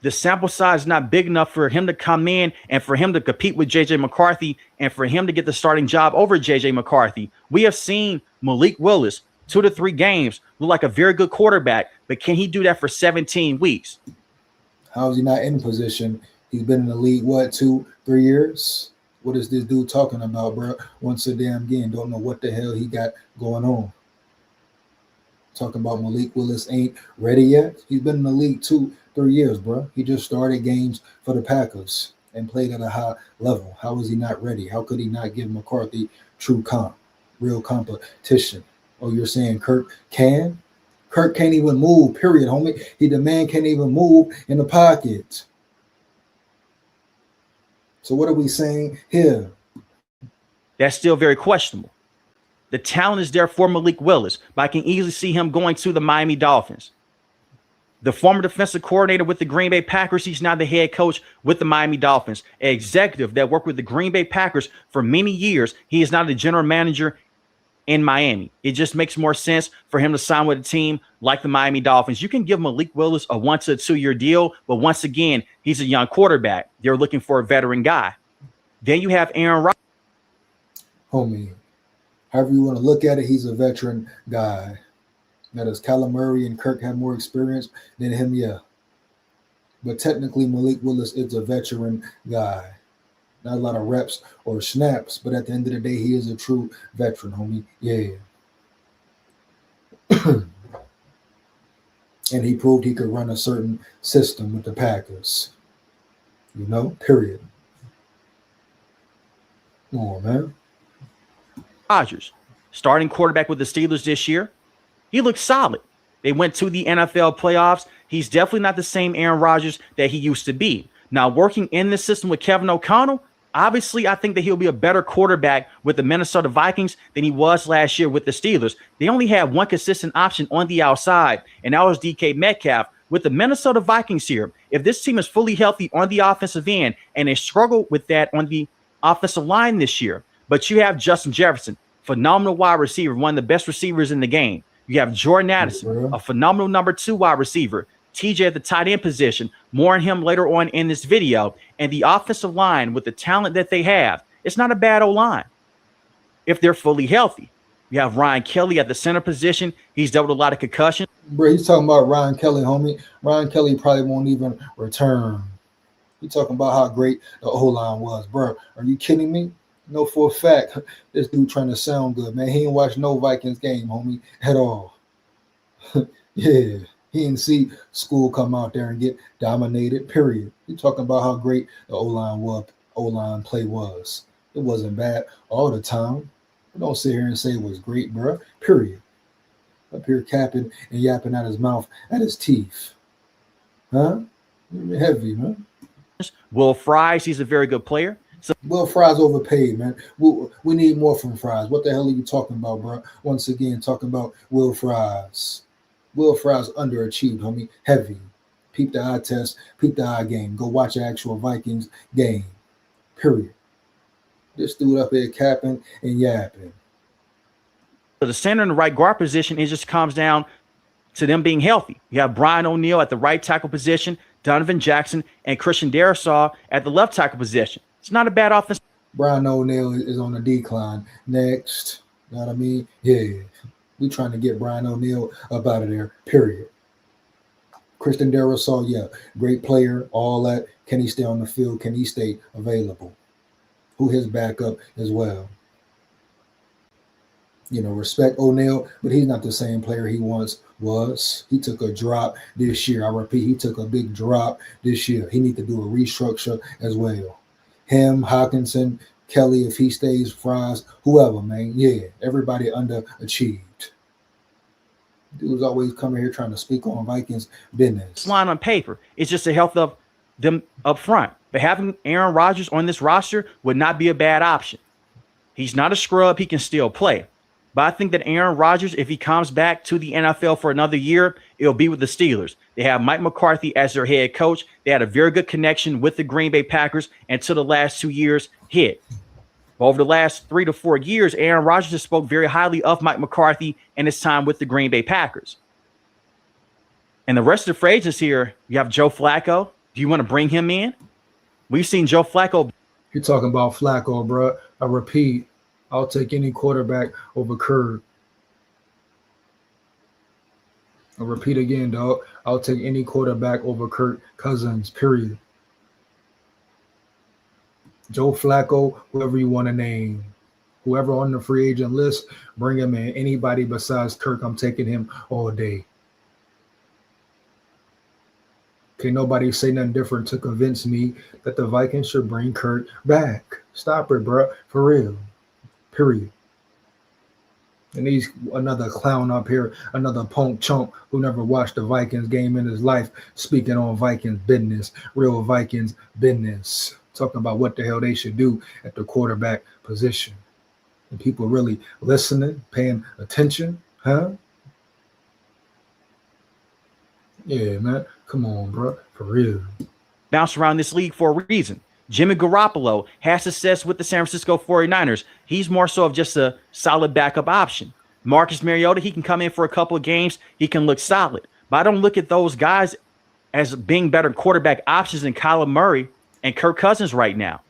The sample size is not big enough for him to come in and for him to compete with J.J. McCarthy and for him to get the starting job over J.J. McCarthy. We have seen Malik Willis, 2 to 3 games, look like a very good quarterback, but can he do that for 17 weeks? How is he not in position? He's been in the league, 2-3 years? What is this dude talking about, bro? Once a damn game, don't know what the hell he got going on. Talking about Malik Willis ain't ready yet. He's been in the league 2-3 years, bro. He just started games for the Packers and played at a high level. How is he not ready? How could he not give McCarthy true real competition? Oh, you're saying Kirk can? Kirk can't even move, period, homie. The man can't even move in the pocket. So what are we saying here? That's still very questionable. The talent is there for Malik Willis, but I can easily see him going to the Miami Dolphins. The former defensive coordinator with the Green Bay Packers, he's now the head coach with the Miami Dolphins. An executive that worked with the Green Bay Packers for many years. He is now the general manager in Miami. It just makes more sense for him to sign with a team like the Miami Dolphins. You can give Malik Willis a 1 to 2 year deal, but once again, he's a young quarterback. They're looking for a veteran guy. Then you have Aaron Rodgers. Homie, however you want to look at it, he's a veteran guy. Now, does Kyler Murray and Kirk have more experience than him? Yeah. But technically, Malik Willis is a veteran guy. Not a lot of reps or snaps, but at the end of the day, he is a true veteran, homie. Yeah. And he proved he could run a certain system with the Packers. You know, period. Come on, man. Rodgers, starting quarterback with the Steelers this year. He looks solid. They went to the NFL playoffs. He's definitely not the same Aaron Rodgers that he used to be. Now, working in this system with Kevin O'Connell, obviously, I think that he'll be a better quarterback with the Minnesota Vikings than he was last year with the Steelers. They only had one consistent option on the outside, and that was DK Metcalf. With the Minnesota Vikings here, if this team is fully healthy on the offensive end, and they struggle with that on the offensive line this year, but you have Justin Jefferson, phenomenal wide receiver, one of the best receivers in the game. You have Jordan Addison, a phenomenal number 2 wide receiver. TJ at the tight end position. More on him later on in this video. And the offensive line with the talent that they have, it's not a bad O-line if they're fully healthy. You have Ryan Kelly at the center position. He's dealt with a lot of concussion. Bro, he's talking about Ryan Kelly, homie. Ryan Kelly probably won't even return. He's talking about how great the O-line was. Bro, are you kidding me? No, for a fact, this dude trying to sound good, man. He ain't watched no Vikings game, homie, at all. Yeah, he didn't see SKOL come out there and get dominated, period. He talking about how great the O-line play was. It wasn't bad all the time. Don't sit here and say it was great, bro, period. Up here capping and yapping out his mouth, at his teeth. Huh? Heavy, man. Will Fries, he's a very good player. So Will Fries overpaid, man. We need more from Fries. What the hell are you talking about, bro? Once again, talking about Will Fries. Will Fries underachieved, homie. Heavy. Peep the eye test. Peep the eye game. Go watch the actual Vikings game. Period. This dude up here capping and yapping. the center and the right guard position, it just comes down to them being healthy. You have Brian O'Neill at the right tackle position, Donovan Jackson, and Christian Darrisaw at the left tackle position. It's not a bad offense. Brian O'Neill is on the decline. Next. You know what I mean? Yeah. We trying to get Brian O'Neill up out of there, period. Christian Darrisaw, yeah, great player, all that. Can he stay on the field? Can he stay available? Who his backup as well? You know, respect O'Neill, but he's not the same player he once was. He took a drop this year. I repeat, he took a big drop this year. He needs to do a restructure as well. Him, Hawkinson, Kelly, if he stays, Fries, whoever, man. Yeah, everybody underachieved. Dude's always coming here trying to speak on Vikings business. Line on paper, it's just the health of them up front. But having Aaron Rodgers on this roster would not be a bad option. He's not a scrub. He can still play. But I think that Aaron Rodgers, if he comes back to the NFL for another year, it'll be with the Steelers. They have Mike McCarthy as their head coach. They had a very good connection with the Green Bay Packers until the last 2 years hit. But over the last 3 to 4 years, Aaron Rodgers has spoke very highly of Mike McCarthy and his time with the Green Bay Packers. And the rest of the free agents here, you have Joe Flacco. Do you want to bring him in? We've seen Joe Flacco. You're talking about Flacco, bro. I repeat, I'll take any quarterback over Kirk. I repeat again, dog. I'll take any quarterback over Kirk Cousins, period. Joe Flacco, whoever you want to name. Whoever on the free agent list, bring him in. Anybody besides Kirk, I'm taking him all day. Okay, nobody say nothing different to convince me that the Vikings should bring Kirk back. Stop it, bro. For real. Period. And he's another clown up here, another punk chump who never watched a Vikings game in his life, speaking on Vikings business, real Vikings business, talking about what the hell they should do at the quarterback position. And people really listening, paying attention, huh? Yeah, man. Come on, bro. For real. Bounce around this league for a reason. Jimmy Garoppolo has success with the San Francisco 49ers. He's more so of just a solid backup option. Marcus Mariota, he can come in for a couple of games. He can look solid. But I don't look at those guys as being better quarterback options than Kyler Murray and Kirk Cousins right now.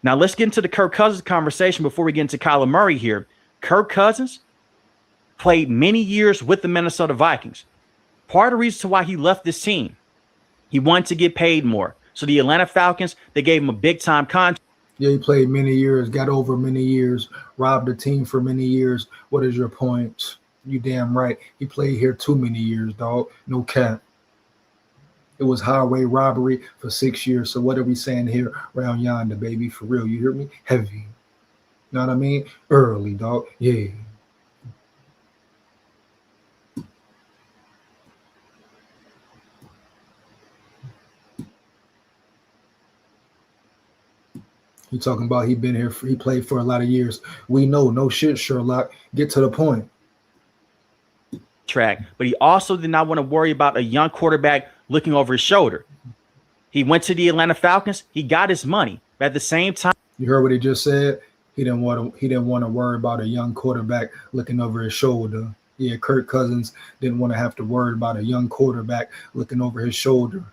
Now, let's get into the Kirk Cousins conversation before we get into Kyler Murray here. Kirk Cousins played many years with the Minnesota Vikings. Part of the reason why he left this team, he wanted to get paid more. So the Atlanta Falcons, they gave him a big-time contract. Yeah, he played many years, got over many years, robbed the team for many years. What is your point? You damn right. He played here too many years, dog. No cap. It was highway robbery for 6 years. So what are we saying here around yonder, baby? For real, you hear me? Heavy. You know what I mean? Early, dog. Yeah. You talking about he been here, he played for a lot of years. We know, no shit, Sherlock. Get to the point. Track, but he also did not want to worry about a young quarterback looking over his shoulder. He went to the Atlanta Falcons. He got his money. But at the same time, you heard what he just said? He didn't want to worry about a young quarterback looking over his shoulder. Yeah, Kirk Cousins didn't want to have to worry about a young quarterback looking over his shoulder.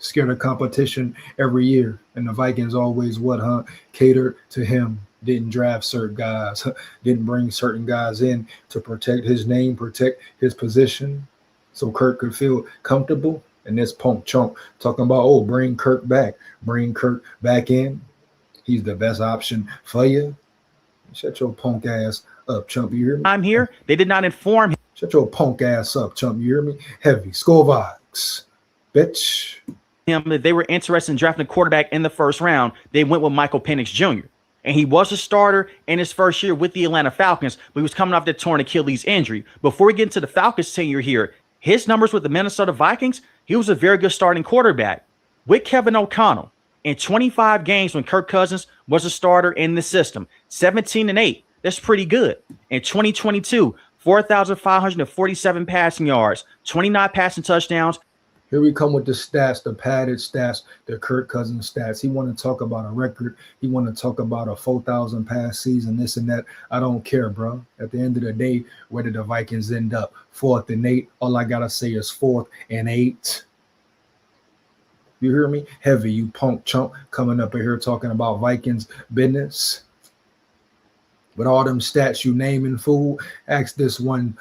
Scared of competition every year. And the Vikings always catered to him. Didn't draft certain guys. Didn't bring certain guys in to protect his name, protect his position. So Kirk could feel comfortable. And this punk chunk talking about, oh, bring Kirk back. Bring Kirk back in. He's the best option for you. Shut your punk ass up, chump. You hear me? I'm here. They did not inform him. Shut your punk ass up, chump. You hear me? Heavy. SKOL VIKES. Bitch. That they were interested in drafting a quarterback in the first round. They went with Michael Penix Jr. And he was a starter in his first year with the Atlanta Falcons, but he was coming off that torn Achilles injury. Before we get into the Falcons tenure here, his numbers with the Minnesota Vikings, he was a very good starting quarterback. With Kevin O'Connell, in 25 games when Kirk Cousins was a starter in the system, 17-8. That's pretty good. In 2022, 4,547 passing yards, 29 passing touchdowns. Here we come with the stats, the padded stats, the Kirk Cousins stats. He want to talk about a record. He want to talk about a 4,000 pass season, this and that. I don't care, bro. At the end of the day, where did the Vikings end up? 4th and 8. All I got to say is 4th and 8. You hear me? Heavy, you punk chump coming up here talking about Vikings business. With all them stats you naming, fool, ask this one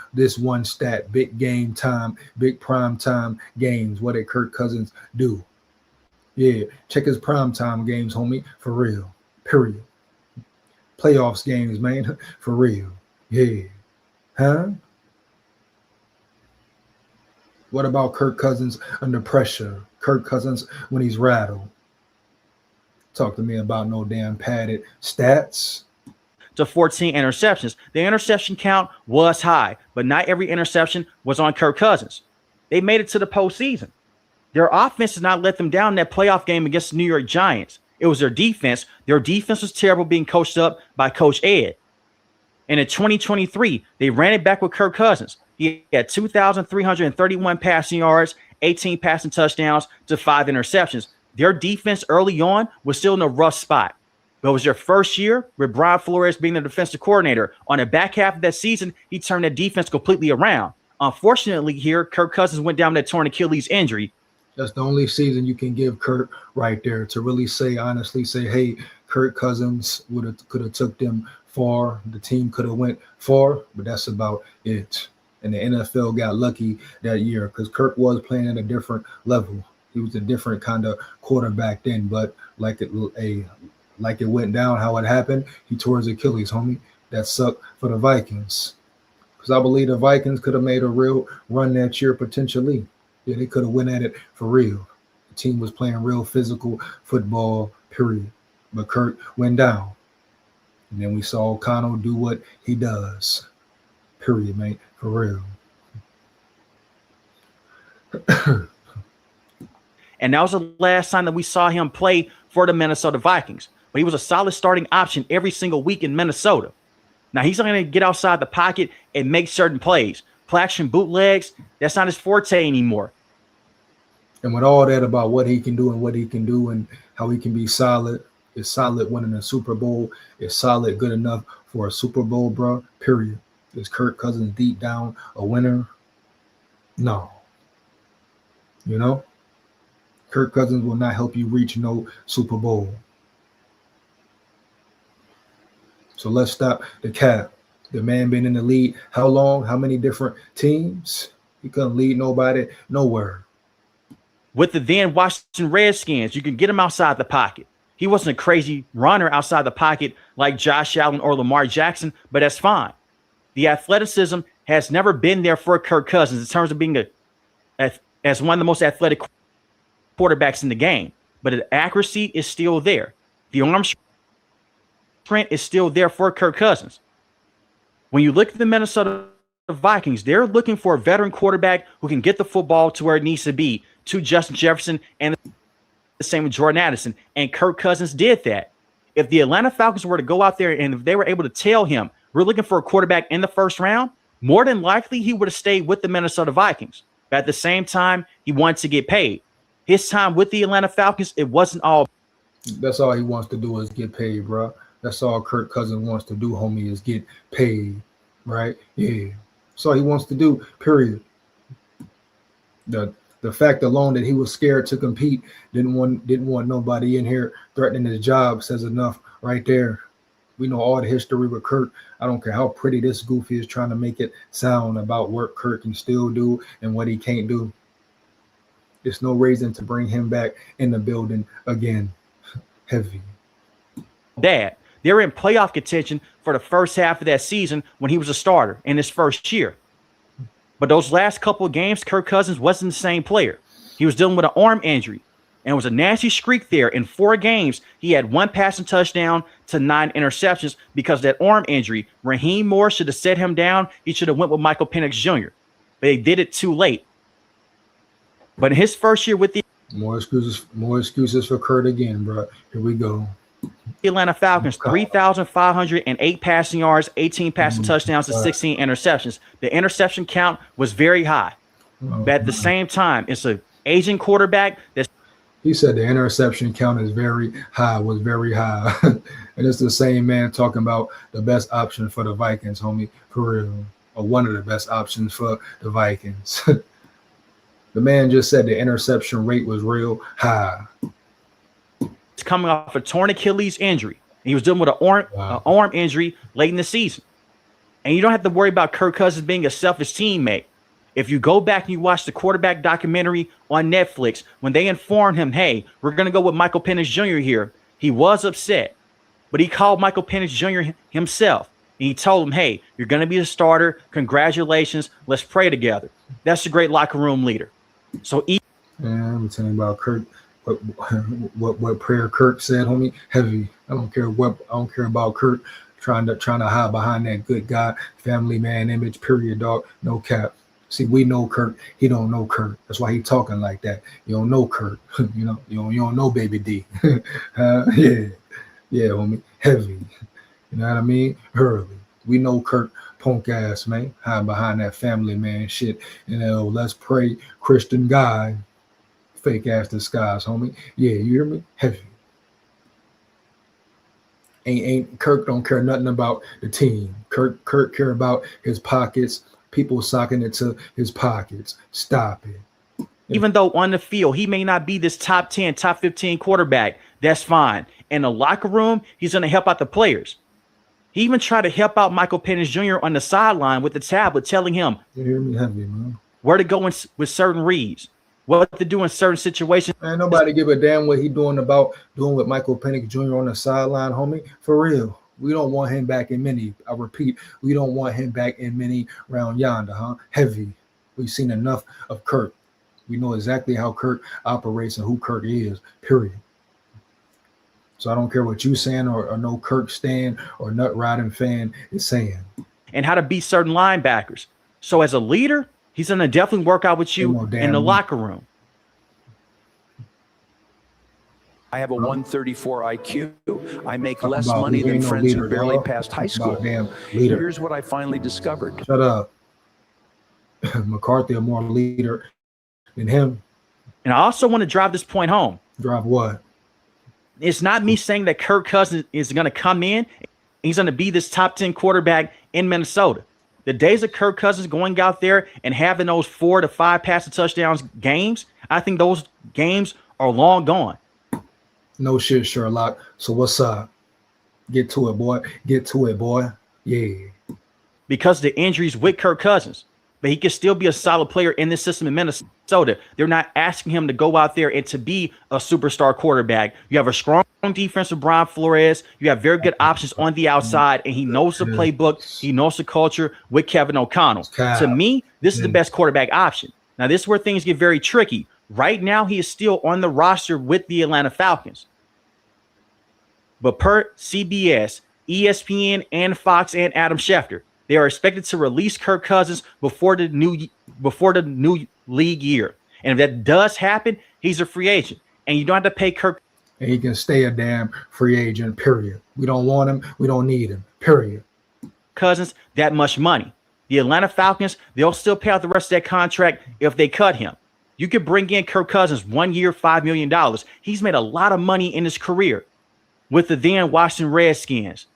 stat. Big game time, big prime time games. What did Kirk Cousins do? Yeah, check his prime time games, homie, for real. Period. Playoffs games, man, for real. Yeah. Huh? What about Kirk Cousins under pressure? Kirk Cousins when he's rattled. Talk to me about no damn padded stats. To 14 interceptions. The interception count was high, but not every interception was on Kirk Cousins. They made it to the postseason. Their offense did not let them down in that playoff game against the New York Giants. It was their defense. Their defense was terrible, being coached up by Coach Ed. And in 2023, they ran it back with Kirk Cousins. He had 2,331 passing yards, 18 passing touchdowns to 5 interceptions. Their defense early on was still in a rough spot. But it was their first year with Brian Flores being the defensive coordinator. On the back half of that season, he turned that defense completely around. Unfortunately here, Kirk Cousins went down with that torn Achilles injury. That's the only season you can give Kirk right there to really say, honestly, say, hey, Kirk Cousins could have took them far. The team could have went far, but that's about it. And the NFL got lucky that year because Kirk was playing at a different level. He was a different kind of quarterback then, but like it went down, how it happened, he tore his Achilles, homie. That sucked for the Vikings. Because I believe the Vikings could have made a real run that year potentially. Yeah, they could have went at it for real. The team was playing real physical football, period. But Kirk went down. And then we saw O'Connell do what he does. Period, mate, for real. And that was the last time that we saw him play for the Minnesota Vikings. but he was a solid starting option every single week in Minnesota. Now, he's not going to get outside the pocket and make certain plays. Play action bootlegs, that's not his forte anymore. And with all that about what he can do and what he can do and how he can be solid, is solid winning a Super Bowl, is solid good enough for a Super Bowl, bro, period. Is Kirk Cousins deep down a winner? No. You know? Kirk Cousins will not help you reach no Super Bowl. So let's stop the cap. The man been in the league how long? How many different teams? He couldn't lead nobody nowhere. With the then Washington Redskins, you can get him outside the pocket. He wasn't a crazy runner outside the pocket like Josh Allen or Lamar Jackson, but that's fine. The athleticism has never been there for Kirk Cousins in terms of being as one of the most athletic quarterbacks in the game. But the accuracy is still there. The arm strength is still there for Kirk Cousins. When you look at the Minnesota Vikings, they're looking for a veteran quarterback who can get the football to where it needs to be, to Justin Jefferson, and the same with Jordan Addison. And Kirk Cousins did that. If the Atlanta Falcons were to go out there and if they were able to tell him, we're looking for a quarterback in the first round, more than likely he would have stayed with the Minnesota Vikings. But at the same time, he wanted to get paid. His time with the Atlanta Falcons, it wasn't all. That's all he wants to do is get paid, bro. That's all Kirk Cousins wants to do, homie, is get paid, right? Yeah. That's all he wants to do, period. The fact alone that he was scared to compete, didn't want nobody in here threatening his job says enough right there. We know all the history with Kirk. I don't care how pretty this goofy is trying to make it sound about what Kirk can still do and what he can't do. There's no reason to bring him back in the building again. Heavy. Dad. They were in playoff contention for the first half of that season when he was a starter in his first year. But those last couple of games, Kirk Cousins wasn't the same player. He was dealing with an arm injury, and it was a nasty streak there. In 4 games, he had 1 passing touchdown to 9 interceptions because of that arm injury. Raheem Morris should have set him down. He should have went with Michael Penix Jr., but they did it too late. But in his first year with the more excuses for Kurt again, bro. Here we go. Atlanta Falcons, 3,508 passing yards, 18 passing touchdowns, and 16 interceptions. The interception count was very high. But at the same time, it's an aging quarterback that's. He said the interception count is very high, was very high. And it's the same man talking about the best option for the Vikings, homie, for real. Or one of the best options for the Vikings. The man just said the interception rate was real high. Coming off a torn Achilles injury. He was dealing with an arm injury late in the season. And you don't have to worry about Kirk Cousins being a selfish teammate. If you go back and you watch the quarterback documentary on Netflix, when they informed him, hey, we're going to go with Michael Penix Jr. here, he was upset. But he called Michael Penix Jr. himself. And he told him, hey, you're going to be the starter. Congratulations. Let's pray together. That's a great locker room leader. So I'm telling you about Kirk. What prayer Kirk said, homie, heavy. I don't care about Kirk trying to hide behind that good guy, family man image, period, dog. No cap. See, we know Kirk. He don't know Kirk. That's why he talking like that. You don't know Kirk. You don't know Baby D. Yeah, homie, heavy. You know what I mean? Early. We know Kirk punk ass, man, hide behind that family man shit. Let's pray Christian guy. Fake ass disguise, homie. Yeah, you hear me? Heavy. Ain't Kirk don't care nothing about the team. Kirk care about his pockets, people socking it to his pockets. Stop it. Even though on the field, he may not be this top 10, top 15 quarterback, that's fine. In the locker room, he's going to help out the players. He even tried to help out Michael Penix Jr. on the sideline with the tablet, telling him you hear me? Heavy, man. Where to go with certain reads. What to do in certain situations. Man, nobody give a damn what he doing with Michael Penix Jr. on the sideline, homie. For real. We don't want him back in many. I repeat, we don't want him back in many round yonder, huh? Heavy. We've seen enough of Kirk. We know exactly how Kirk operates and who Kirk is, period. So I don't care what you saying or no Kirk stan or nut riding fan is saying. And how to beat certain linebackers. So as a leader, he's going to definitely work out with you in the locker room. I have a 134 IQ. I make Talk less about money he than ain't no friends leader, who barely dog. passed high Talk about school. damn leader. Here's what I finally discovered. Shut up. McCarthy a more leader than him. And I also want to drive this point home. Drive what? It's not me saying that Kirk Cousins is going to come in. He's going to be this top 10 quarterback in Minnesota. The days of Kirk Cousins going out there and having those 4 to 5 passing touchdowns games, I think those games are long gone. No shit, Sherlock. So what's up? Get to it, boy. Get to it, boy. Yeah. Because the injuries with Kirk Cousins. But he can still be a solid player in this system in Minnesota. They're not asking him to go out there and to be a superstar quarterback. You have a strong defense with Brian Flores. You have very good options on the outside, and he knows the playbook. He knows the culture with Kevin O'Connell. To me, this is the best quarterback option. Now, this is where things get very tricky. Right now, he is still on the roster with the Atlanta Falcons. But per CBS, ESPN, and Fox, and Adam Schefter, they are expected to release Kirk Cousins before the new league year. And if that does happen, he's a free agent. And you don't have to pay Kirk. And he can stay a damn free agent, period. We don't want him. We don't need him, period. Cousins that much money. The Atlanta Falcons, they'll still pay out the rest of that contract if they cut him. You could bring in Kirk Cousins 1 year, $5 million. He's made a lot of money in his career with the then Washington Redskins,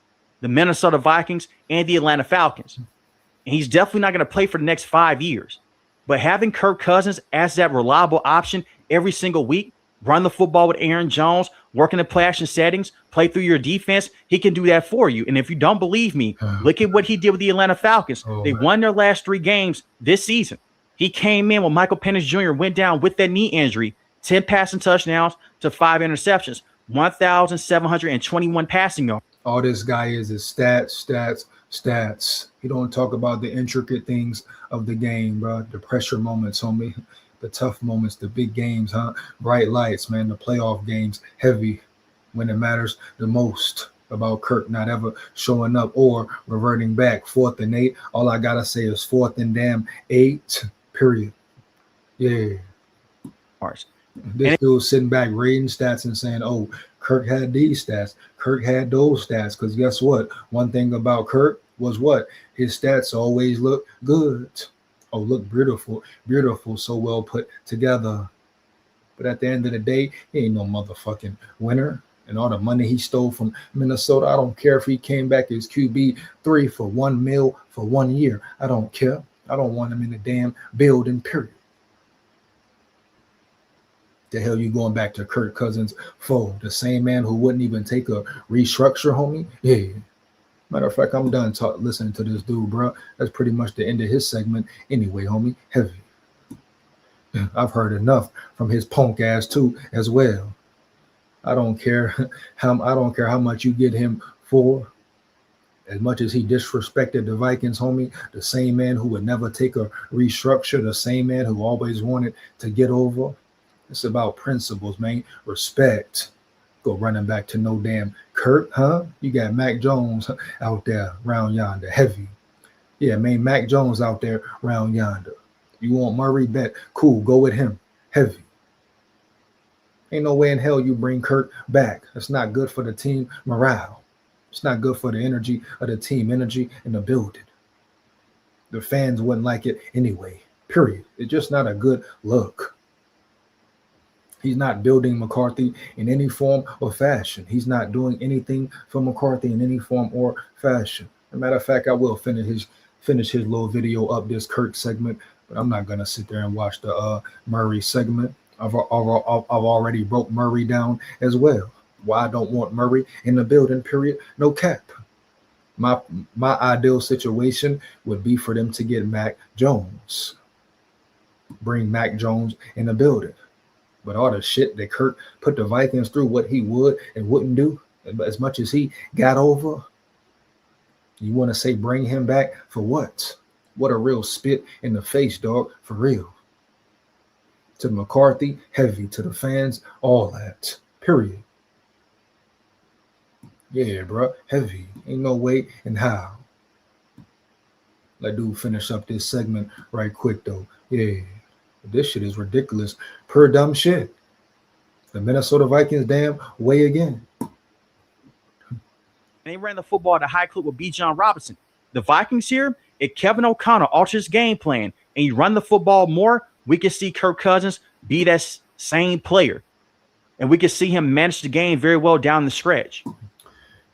the Minnesota Vikings, and the Atlanta Falcons. And he's definitely not going to play for the next 5 years. But having Kirk Cousins as that reliable option every single week, run the football with Aaron Jones, work in the play action settings, play through your defense, he can do that for you. And if you don't believe me, look at what he did with the Atlanta Falcons. They won their last 3 games this season. He came in when Michael Penix Jr. went down with that knee injury, 10 passing touchdowns to 5 interceptions, 1,721 passing yards. All this guy is stats. He don't talk about the intricate things of the game, bro. The pressure moments, homie. The tough moments, the big games, huh? Bright lights, man. The playoff games, heavy when it matters the most. About Kirk not ever showing up or reverting back. 4th and 8. All I gotta say is 4th and damn 8. Period. Yeah. This dude sitting back reading stats and saying, "Oh, Kirk had these stats. Kirk had those stats." Because guess what? One thing about Kirk was what? His stats always look good. Oh, look beautiful, so well put together. But at the end of the day, he ain't no motherfucking winner. And all the money he stole from Minnesota, I don't care if he came back as QB3 for $1 million for 1 year. I don't care. I don't want him in the damn building, period. The hell you going back to Kirk Cousins for? The same man who wouldn't even take a restructure, homie? Yeah. Matter of fact, I'm done listening to this dude, bro. That's pretty much the end of his segment anyway, homie. Heavy. I've heard enough from his punk ass too as well. I don't care how much you get him for. As much as he disrespected the Vikings, homie, the same man who would never take a restructure, the same man who always wanted to get over. It's about principles, man. Respect. Go running back to no damn Kirk, huh? You got Mac Jones out there round yonder, heavy. Yeah, man, Mac Jones out there round yonder. You want Murray? Bet. Cool, go with him, heavy. Ain't no way in hell you bring Kirk back. That's not good for the team morale. It's not good for the energy of the team, energy in the building. The fans wouldn't like it anyway, period. It's just not a good look. He's not building McCarthy in any form or fashion. He's not doing anything for McCarthy in any form or fashion. As a matter of fact, I will finish his little video up, this Kirk segment, but I'm not going to sit there and watch the Murray segment. I've already broke Murray down as well. Why I don't want Murray in the building, period. No cap. My ideal situation would be for them to get Mac Jones. Bring Mac Jones in the building. But all the shit that Kirk put the Vikings through, what he would and wouldn't do, as much as he got over, you want to say bring him back for what? What a real spit in the face, dog, for real. To McCarthy, heavy. To the fans, all that, period. Yeah, bro, heavy. Ain't no way and how. Let dude finish up this segment right quick, though. Yeah. This shit is ridiculous. Per dumb shit. The Minnesota Vikings damn way again. They ran the football at a high clip with B. John Robinson. The Vikings here, if Kevin O'Connell alters his game plan and you run the football more, we can see Kirk Cousins be that same player. And we can see him manage the game very well down the stretch.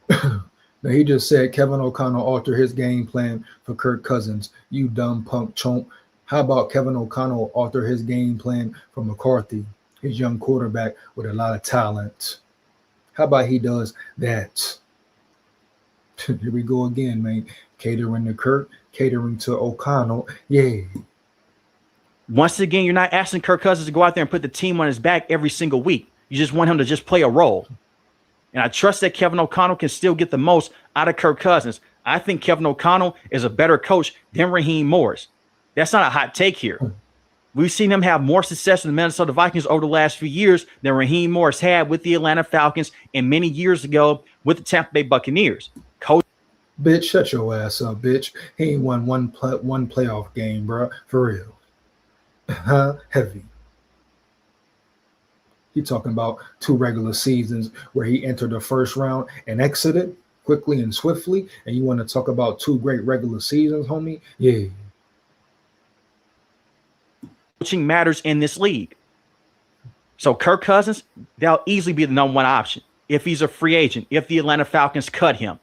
Now, he just said Kevin O'Connell alter his game plan for Kirk Cousins. You dumb punk chomp. How about Kevin O'Connell alter his game plan for McCarthy, his young quarterback with a lot of talent? How about he does that? Here we go again, man. Catering to Kirk, catering to O'Connell. Yeah. Once again, you're not asking Kirk Cousins to go out there and put the team on his back every single week. You just want him to just play a role. And I trust that Kevin O'Connell can still get the most out of Kirk Cousins. I think Kevin O'Connell is a better coach than Raheem Morris. That's not a hot take here. We've seen him have more success in the Minnesota Vikings over the last few years than Raheem Morris had with the Atlanta Falcons and many years ago with the Tampa Bay Buccaneers. Coach, bitch, shut your ass up, bitch. He ain't won one playoff game, bro. For real. Heavy. He talking about 2 regular seasons where he entered the first round and exited quickly and swiftly. And you want to talk about 2 great regular seasons, homie? Yeah. coaching matters in this league. So Kirk Cousins, that'll easily be the number 1 option if he's a free agent, if the Atlanta Falcons cut him.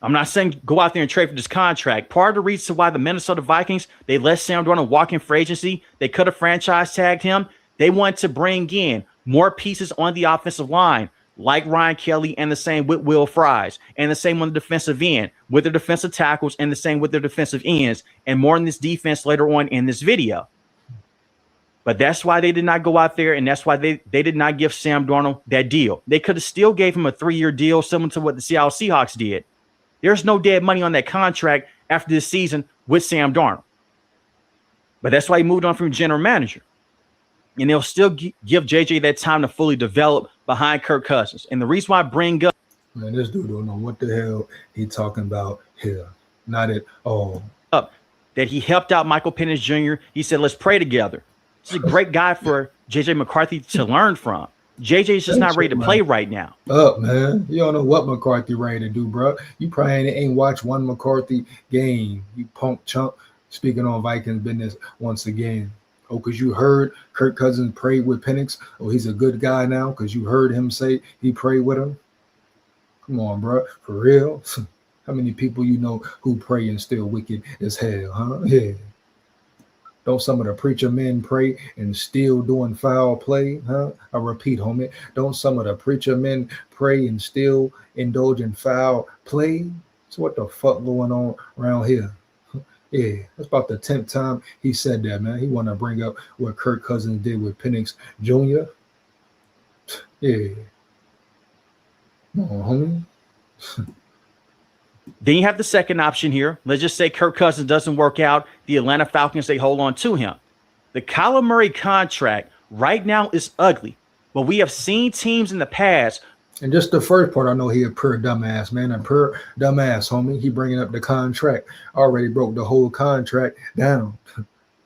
I'm not saying go out there and trade for this contract. Part of the reason why the Minnesota Vikings, they let Sam Darnold walk in free agency, they could have franchise tagged him. They wanted to bring in more pieces on the offensive line, like Ryan Kelly, and the same with Will Fries, and the same on the defensive end with their defensive tackles, and the same with their defensive ends, and more in this defense later on in this video. But that's why they did not go out there, and that's why they did not give Sam Darnold that deal. They could have still gave him a 3-year deal similar to what the Seattle Seahawks did. There's no dead money on that contract after this season with Sam Darnold. But that's why he moved on from general manager. And they'll still give JJ that time to fully develop behind Kirk Cousins. And the reason why I bring up, man, this dude don't know what the hell he talking about here. Not at all. That he helped out Michael Penix Jr. He said, let's pray together. This is a great guy for JJ McCarthy to learn from. JJ's just not ready to play right now. Man. You don't know what McCarthy ready to do, bro. You probably ain't watched one McCarthy game, you punk chump. Speaking on Vikings business once again. Oh, because you heard Kirk Cousins prayed with Penix. Oh, he's a good guy now because you heard him say he prayed with him. Come on, bro. For real? How many people you know who pray and still wicked as hell, huh? Yeah. Don't some of the preacher men pray and still doing foul play, huh? I repeat, homie. Don't some of the preacher men pray and still indulge in foul play? So what the fuck going on around here? Yeah, that's about the 10th time he said that, man. He want to bring up what Kirk Cousins did with Penix Jr. Yeah. Come on, homie. Then you have the second option here. Let's just say Kirk Cousins doesn't work out. The Atlanta Falcons, they hold on to him. The Kyler Murray contract right now is ugly, but we have seen teams in the past. And just the first part, I know he a pure dumbass, man. A pure dumbass, homie. He bringing up the contract. Already broke the whole contract down.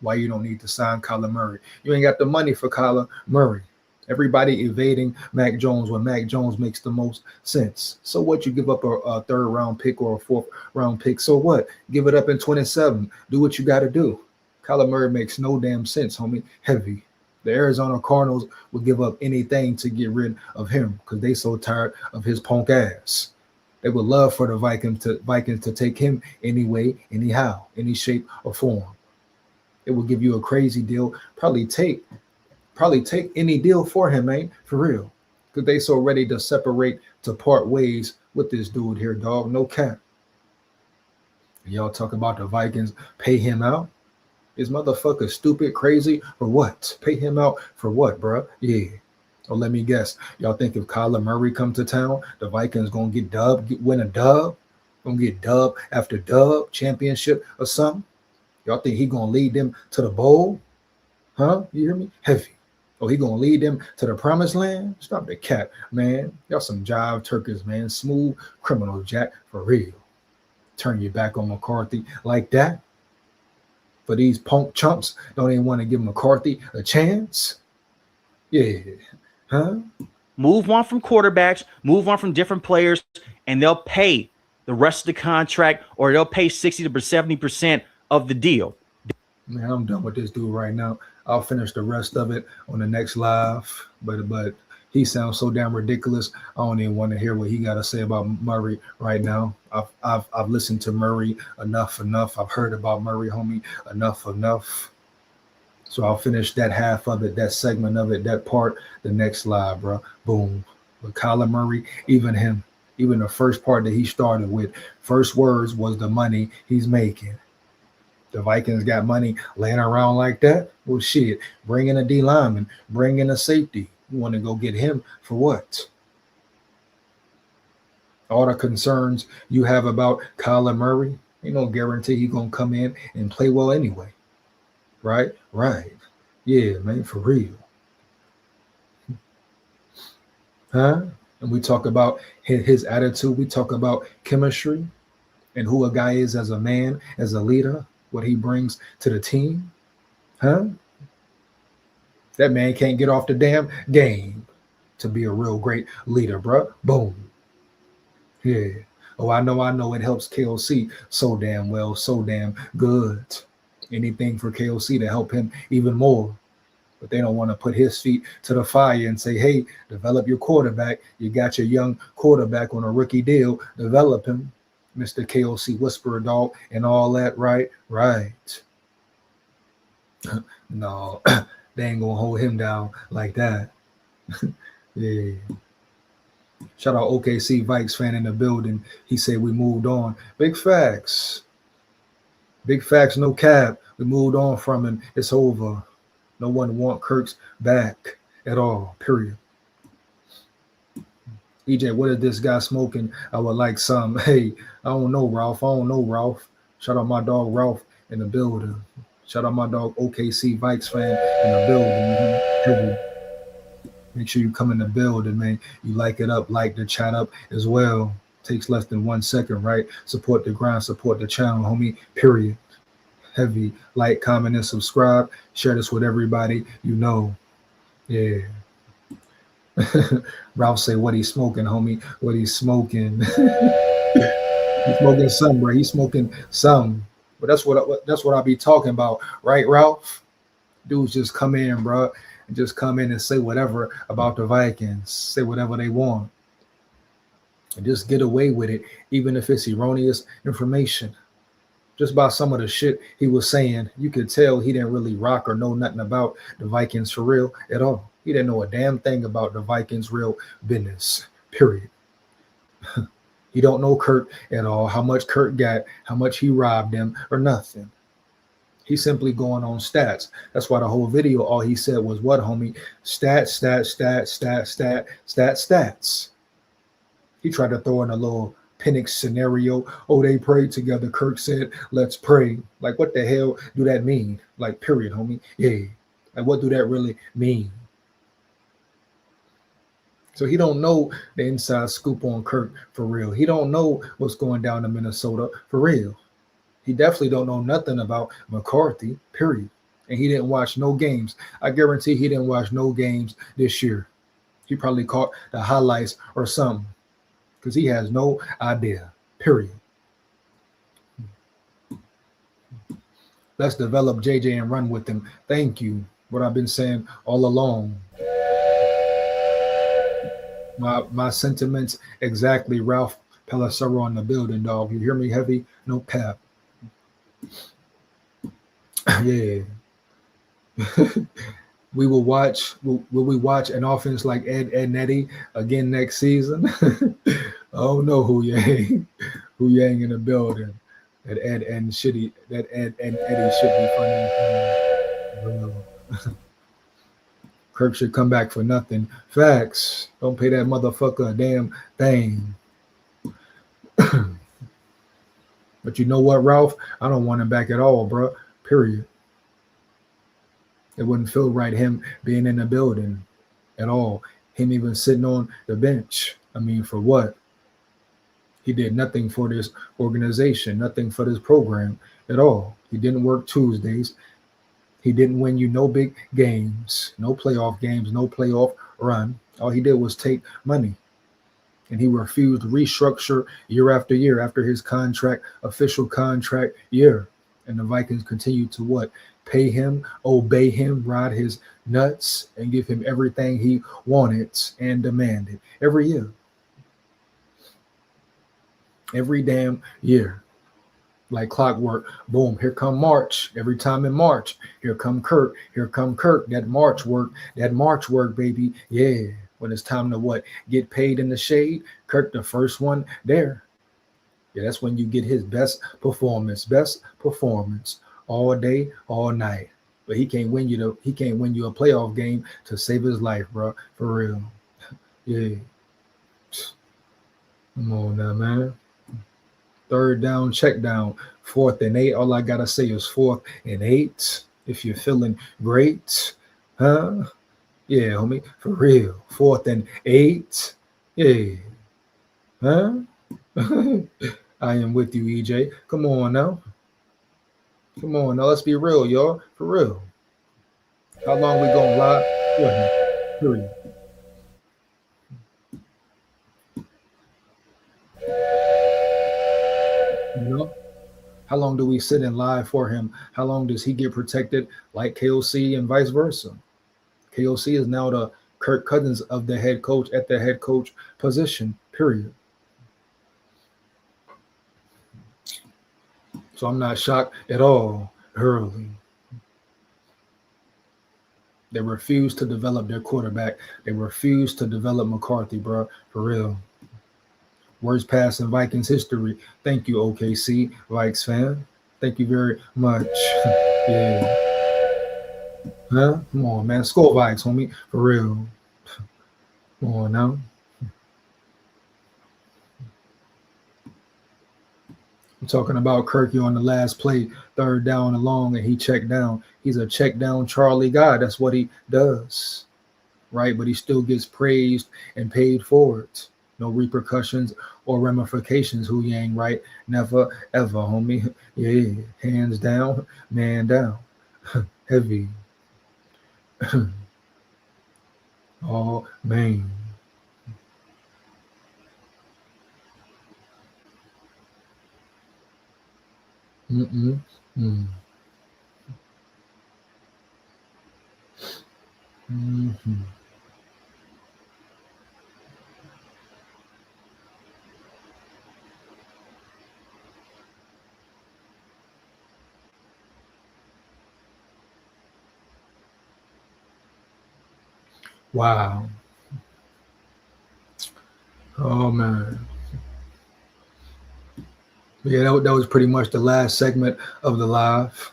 Why you don't need to sign Kyler Murray? You ain't got the money for Kyler Murray. Everybody evading Mac Jones when Mac Jones makes the most sense. So what? You give up a 3rd round pick or a 4th round pick. So what? Give it up in 27. Do what you got to do. Kyler Murray makes no damn sense, homie. Heavy. The Arizona Cardinals would give up anything to get rid of him because they so tired of his punk ass. They would love for the Vikings to take him anyway, anyhow, any shape or form. It will give you a crazy deal. Probably take any deal for him, man, for real. Because they so ready to separate, to part ways with this dude here, dog. No cap. Y'all talk about the Vikings pay him out. Is motherfucker stupid, crazy, or what? Pay him out for what, bro? Yeah. Oh, let me guess. Y'all think if Kyler Murray come to town, the Vikings gonna win a dub? Gonna get dub after dub, championship or something? Y'all think he gonna lead them to the bowl? Huh? You hear me? Heavy. Oh, he gonna lead them to the promised land? Stop the cap, man. Y'all some jive turkeys, man. Smooth criminal, Jack, for real. Turn your back on McCarthy like that? For these punk chumps, don't even want to give McCarthy a chance? Yeah, Huh? Move on from quarterbacks, move on from different players, and they'll pay the rest of the contract, or they'll pay 60 to 70% of the deal. Man, I'm done with this dude right now. I'll finish the rest of it on the next live. But he sounds so damn ridiculous. I don't even want to hear what he got to say about Murray right now. I've listened to Murray enough. I've heard about Murray, homie, enough. So I'll finish that half of it, that segment of it, that part, the next live, bro. Boom. But Kyler Murray, even the first part that he started with, first words was the money he's making. The Vikings got money laying around like that? Well, shit, bring in a D lineman, bring in a safety. You want to go get him for what? All the concerns you have about Kyler Murray, ain't no guarantee he's going to come in and play well anyway. Right? Yeah, man, for real. Huh? And we talk about his attitude. We talk about chemistry and who a guy is as a man, as a leader, what he brings to the team. Huh? That man can't get off the damn game to be a real great leader, bro. Boom. Yeah. Oh, I know it helps KOC so damn well, so damn good. Anything for KOC to help him even more. But they don't want to put his feet to the fire and say, hey, develop your quarterback. You got your young quarterback on a rookie deal. Develop him, Mr. KOC Whisperer Dog, and all that, right? No, they ain't going to hold him down like that. Yeah. Shout out OKC Vikes fan in the building. He said we moved on. Big facts, no cap. We moved on from him. It's over. No one want Kirk's back at all, period. EJ, what is this guy smoking? I would like some. Hey, I don't know, Ralph. Shout out my dog, Ralph, in the building. Shout out my dog, OKC Vikes fan in the building. Make sure you come in the building, man. You like it up, like the chat up as well. Takes less than 1 second, right? Support the grind, support the channel, homie, period. Heavy, like, comment, and subscribe. Share this with everybody you know. Yeah. Ralph say what he's smoking, homie. What he's smoking. He's smoking some, bro. He's smoking some. But that's what I be talking about, right, Ralph? Dudes just come in, bro, and just come in and say whatever about the Vikings. Say whatever they want. And just get away with it, even if it's erroneous information. Just by some of the shit he was saying, you could tell he didn't really rock or know nothing about the Vikings for real at all. He didn't know a damn thing about the Vikings' real business, period. He don't know Kurt at all, how much Kurt got, how much he robbed him, or nothing. He's simply going on stats. That's why the whole video, all he said was what, homie? Stats. He tried to throw in a little Penix scenario. Oh, they prayed together. Kirk said, let's pray. Like, what the hell do that mean? Like, period, homie. Yeah. Like, what do that really mean? So he don't know the inside scoop on Kirk for real. He don't know what's going down in Minnesota for real. He definitely don't know nothing about McCarthy, period. And he didn't watch no games. I guarantee he didn't watch no games this year. He probably caught the highlights or something. Because he has no idea, period. Let's develop JJ and run with him. Thank you. What I've been saying all along. My sentiments exactly, Ralph Pelissero in the building, dog. You hear me, heavy? No cap. Yeah. Will we watch an offense like Ed Nettie again next season? Oh no, Hu Yang in the building. That Ed and Eddie should be funny. Kirk should come back for nothing. Facts. Don't pay that motherfucker a damn thing. But you know what, Ralph? I don't want him back at all, bro. Period. It wouldn't feel right him being in the building at all. Him even sitting on the bench. I mean, for what? He did nothing for this organization, nothing for this program at all. He didn't work Tuesdays. He didn't win you no big games, no playoff games, no playoff run. All he did was take money. And he refused to restructure year after year after his contract, official contract year. And the Vikings continued to what? Pay him, obey him, ride his nuts, and give him everything he wanted and demanded every year. Every damn year. Like clockwork, boom, here come March. Every time in March, here come Kirk, here come Kirk. That March work, baby. Yeah. When it's time to what? Get paid in the shade, Kirk the first one there. Yeah, that's when you get his best performance all day, all night. But he can't win you a playoff game to save his life, bro. For real. Yeah. Come on now, man. Third down, check down. 4th and 8. All I gotta say is 4th and 8. If you're feeling great, huh? Yeah, homie, for real. 4th and 8. Yeah. Huh? I am with you, EJ. Come on now. Come on now. Let's be real, y'all. For real. How long we gonna lie? Go ahead. Period. You know? How long do we sit and lie for him? How long does he get protected like KOC and vice versa? KOC is now the Kirk Cousins of the head coach at the head coach position, period. So I'm not shocked at all, Hurley. They refuse to develop their quarterback. They refuse to develop McCarthy, bro, for real. Worst pass in Vikings history. Thank you, OKC, Vikes fan. Thank you very much. Yeah. Huh? Come on, man. SKOL Vikes, homie. For real. Come on now. I'm talking about Kirky on the last play, 3rd down and long, and he checked down. He's a check down Charlie guy. That's what he does. Right? But he still gets praised and paid for it. No repercussions or ramifications, Hu Yang, right? Never, ever, homie. Yeah, hands down, man down. Heavy. Oh, man. Mm-mm. Mm. Mm-hmm. Wow. Oh, man. Yeah, that was pretty much the last segment of the live.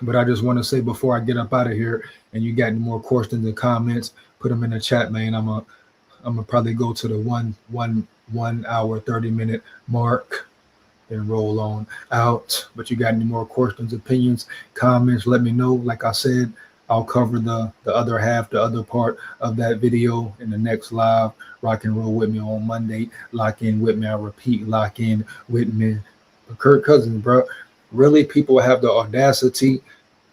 But I just want to say before I get up out of here, and you got any more questions and comments, put them in the chat, man. I'm gonna probably go to the 1 hour 30-minute mark and roll on out. But you got any more questions, opinions, comments? Let me know. Like I said, I'll cover the other half, the other part of that video in the next live. Rock and roll with me on Monday. Lock in with me. I repeat, lock in with me. But Kirk Cousins, bro, really people have the audacity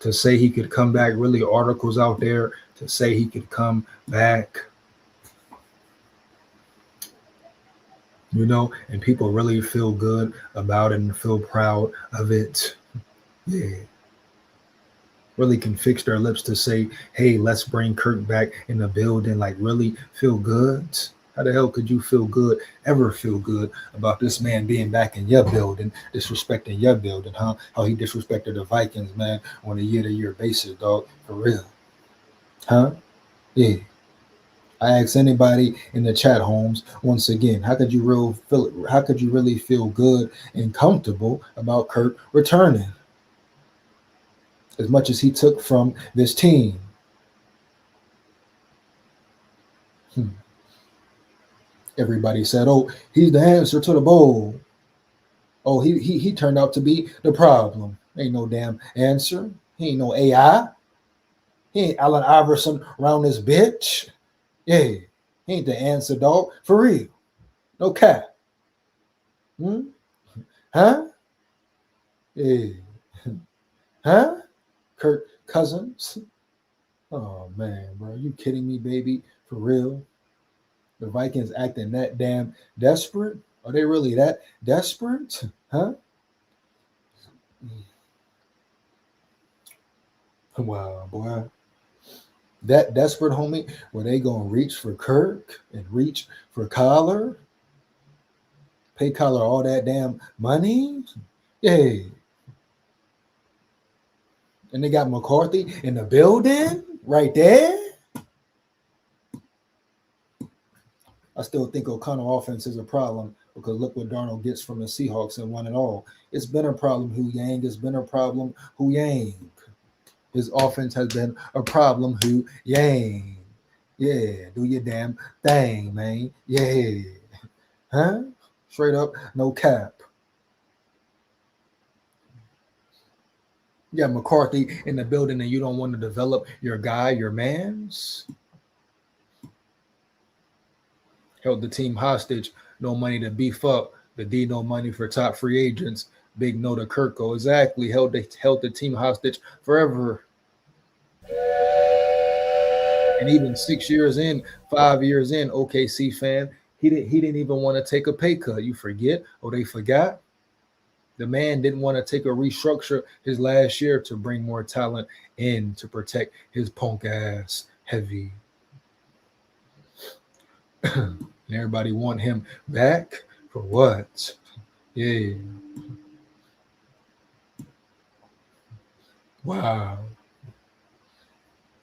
to say he could come back. Really articles out there to say he could come back. You know, and people really feel good about it and feel proud of it. Yeah. Really can fix their lips to say, hey, let's bring Kirk back in the building. Like, really feel good? How the hell could you ever feel good about this man being back in your building, disrespecting your building, huh? How he disrespected the Vikings, man, on a year-to-year basis, dog, for real. Huh? Yeah. I ask anybody in the chat, Holmes, once again, how could you really feel good and comfortable about Kirk returning? As much as he took from this team. Everybody said, oh, he's the answer to the bowl. Oh, he turned out to be the problem. Ain't no damn answer. He ain't no AI. He ain't Allen Iverson around this bitch. Yeah, he ain't the answer, dog. For real. No cap. Huh? Yeah. Huh? Kirk Cousins. Oh man, bro, you kidding me, baby? For real? The Vikings acting that damn desperate? Are they really that desperate? Huh? Wow, boy. That desperate, homie, were they gonna reach for Kirk and reach for Collar? Pay Collar all that damn money? Yeah. And they got McCarthy in the building right there. I still think O'Connell offense is a problem because look what Darnold gets from the Seahawks and won it all. It's been a problem, Hu Yang. It's been a problem, Hu Yang. His offense has been a problem, Hu Yang. Yeah, do your damn thing, man. Yeah. Huh? Straight up, no cap. You got McCarthy in the building and you don't want to develop your guy, your mans. Held the team hostage, no money to beef up. The D, no money for top free agents. Big no to Kirko. Exactly. Held the team hostage forever. And even 6 years in, 5 years in, OKC fan, he didn't even want to take a pay cut. You forget, or they forgot. The man didn't want to take a restructure his last year to bring more talent in to protect his punk ass heavy. And everybody want him back for what? Yeah. Wow.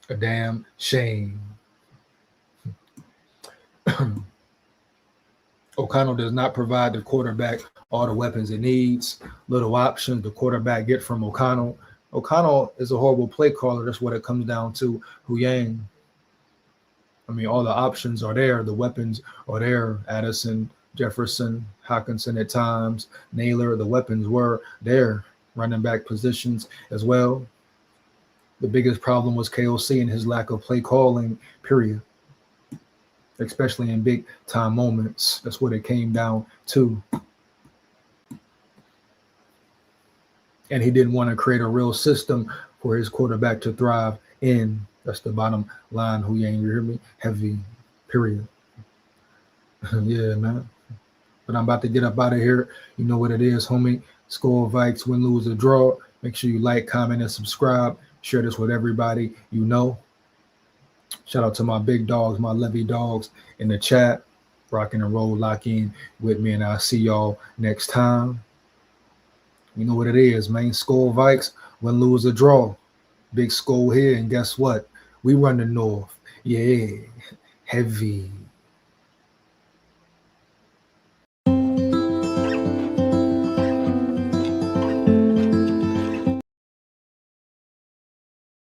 A damn shame. O'Connell does not provide the quarterback all the weapons it needs. Little options the quarterback get from O'Connell. O'Connell is a horrible play caller. That's what it comes down to. Hu Yang. I mean, all the options are there. The weapons are there. Addison, Jefferson, Hawkinson at times, Naylor. The weapons were there. Running back positions as well. The biggest problem was KOC and his lack of play calling, period. Especially in big time moments. That's what it came down to. And he didn't want to create a real system for his quarterback to thrive in. That's the bottom line. Hu Yang, you hear me? Heavy, period. Yeah, man. But I'm about to get up out of here. You know what it is, homie. SKOL, Vikes, win, lose, or draw. Make sure you like, comment, and subscribe. Share this with everybody you know. Shout out to my big dogs, my Levy dogs in the chat. Rocking and roll, lock in with me, and I'll see y'all next time. You know what it is, man. SKOL, Vikes, win, lose, or draw. Big SKOL here, and guess what? We run the North. Yeah, heavy.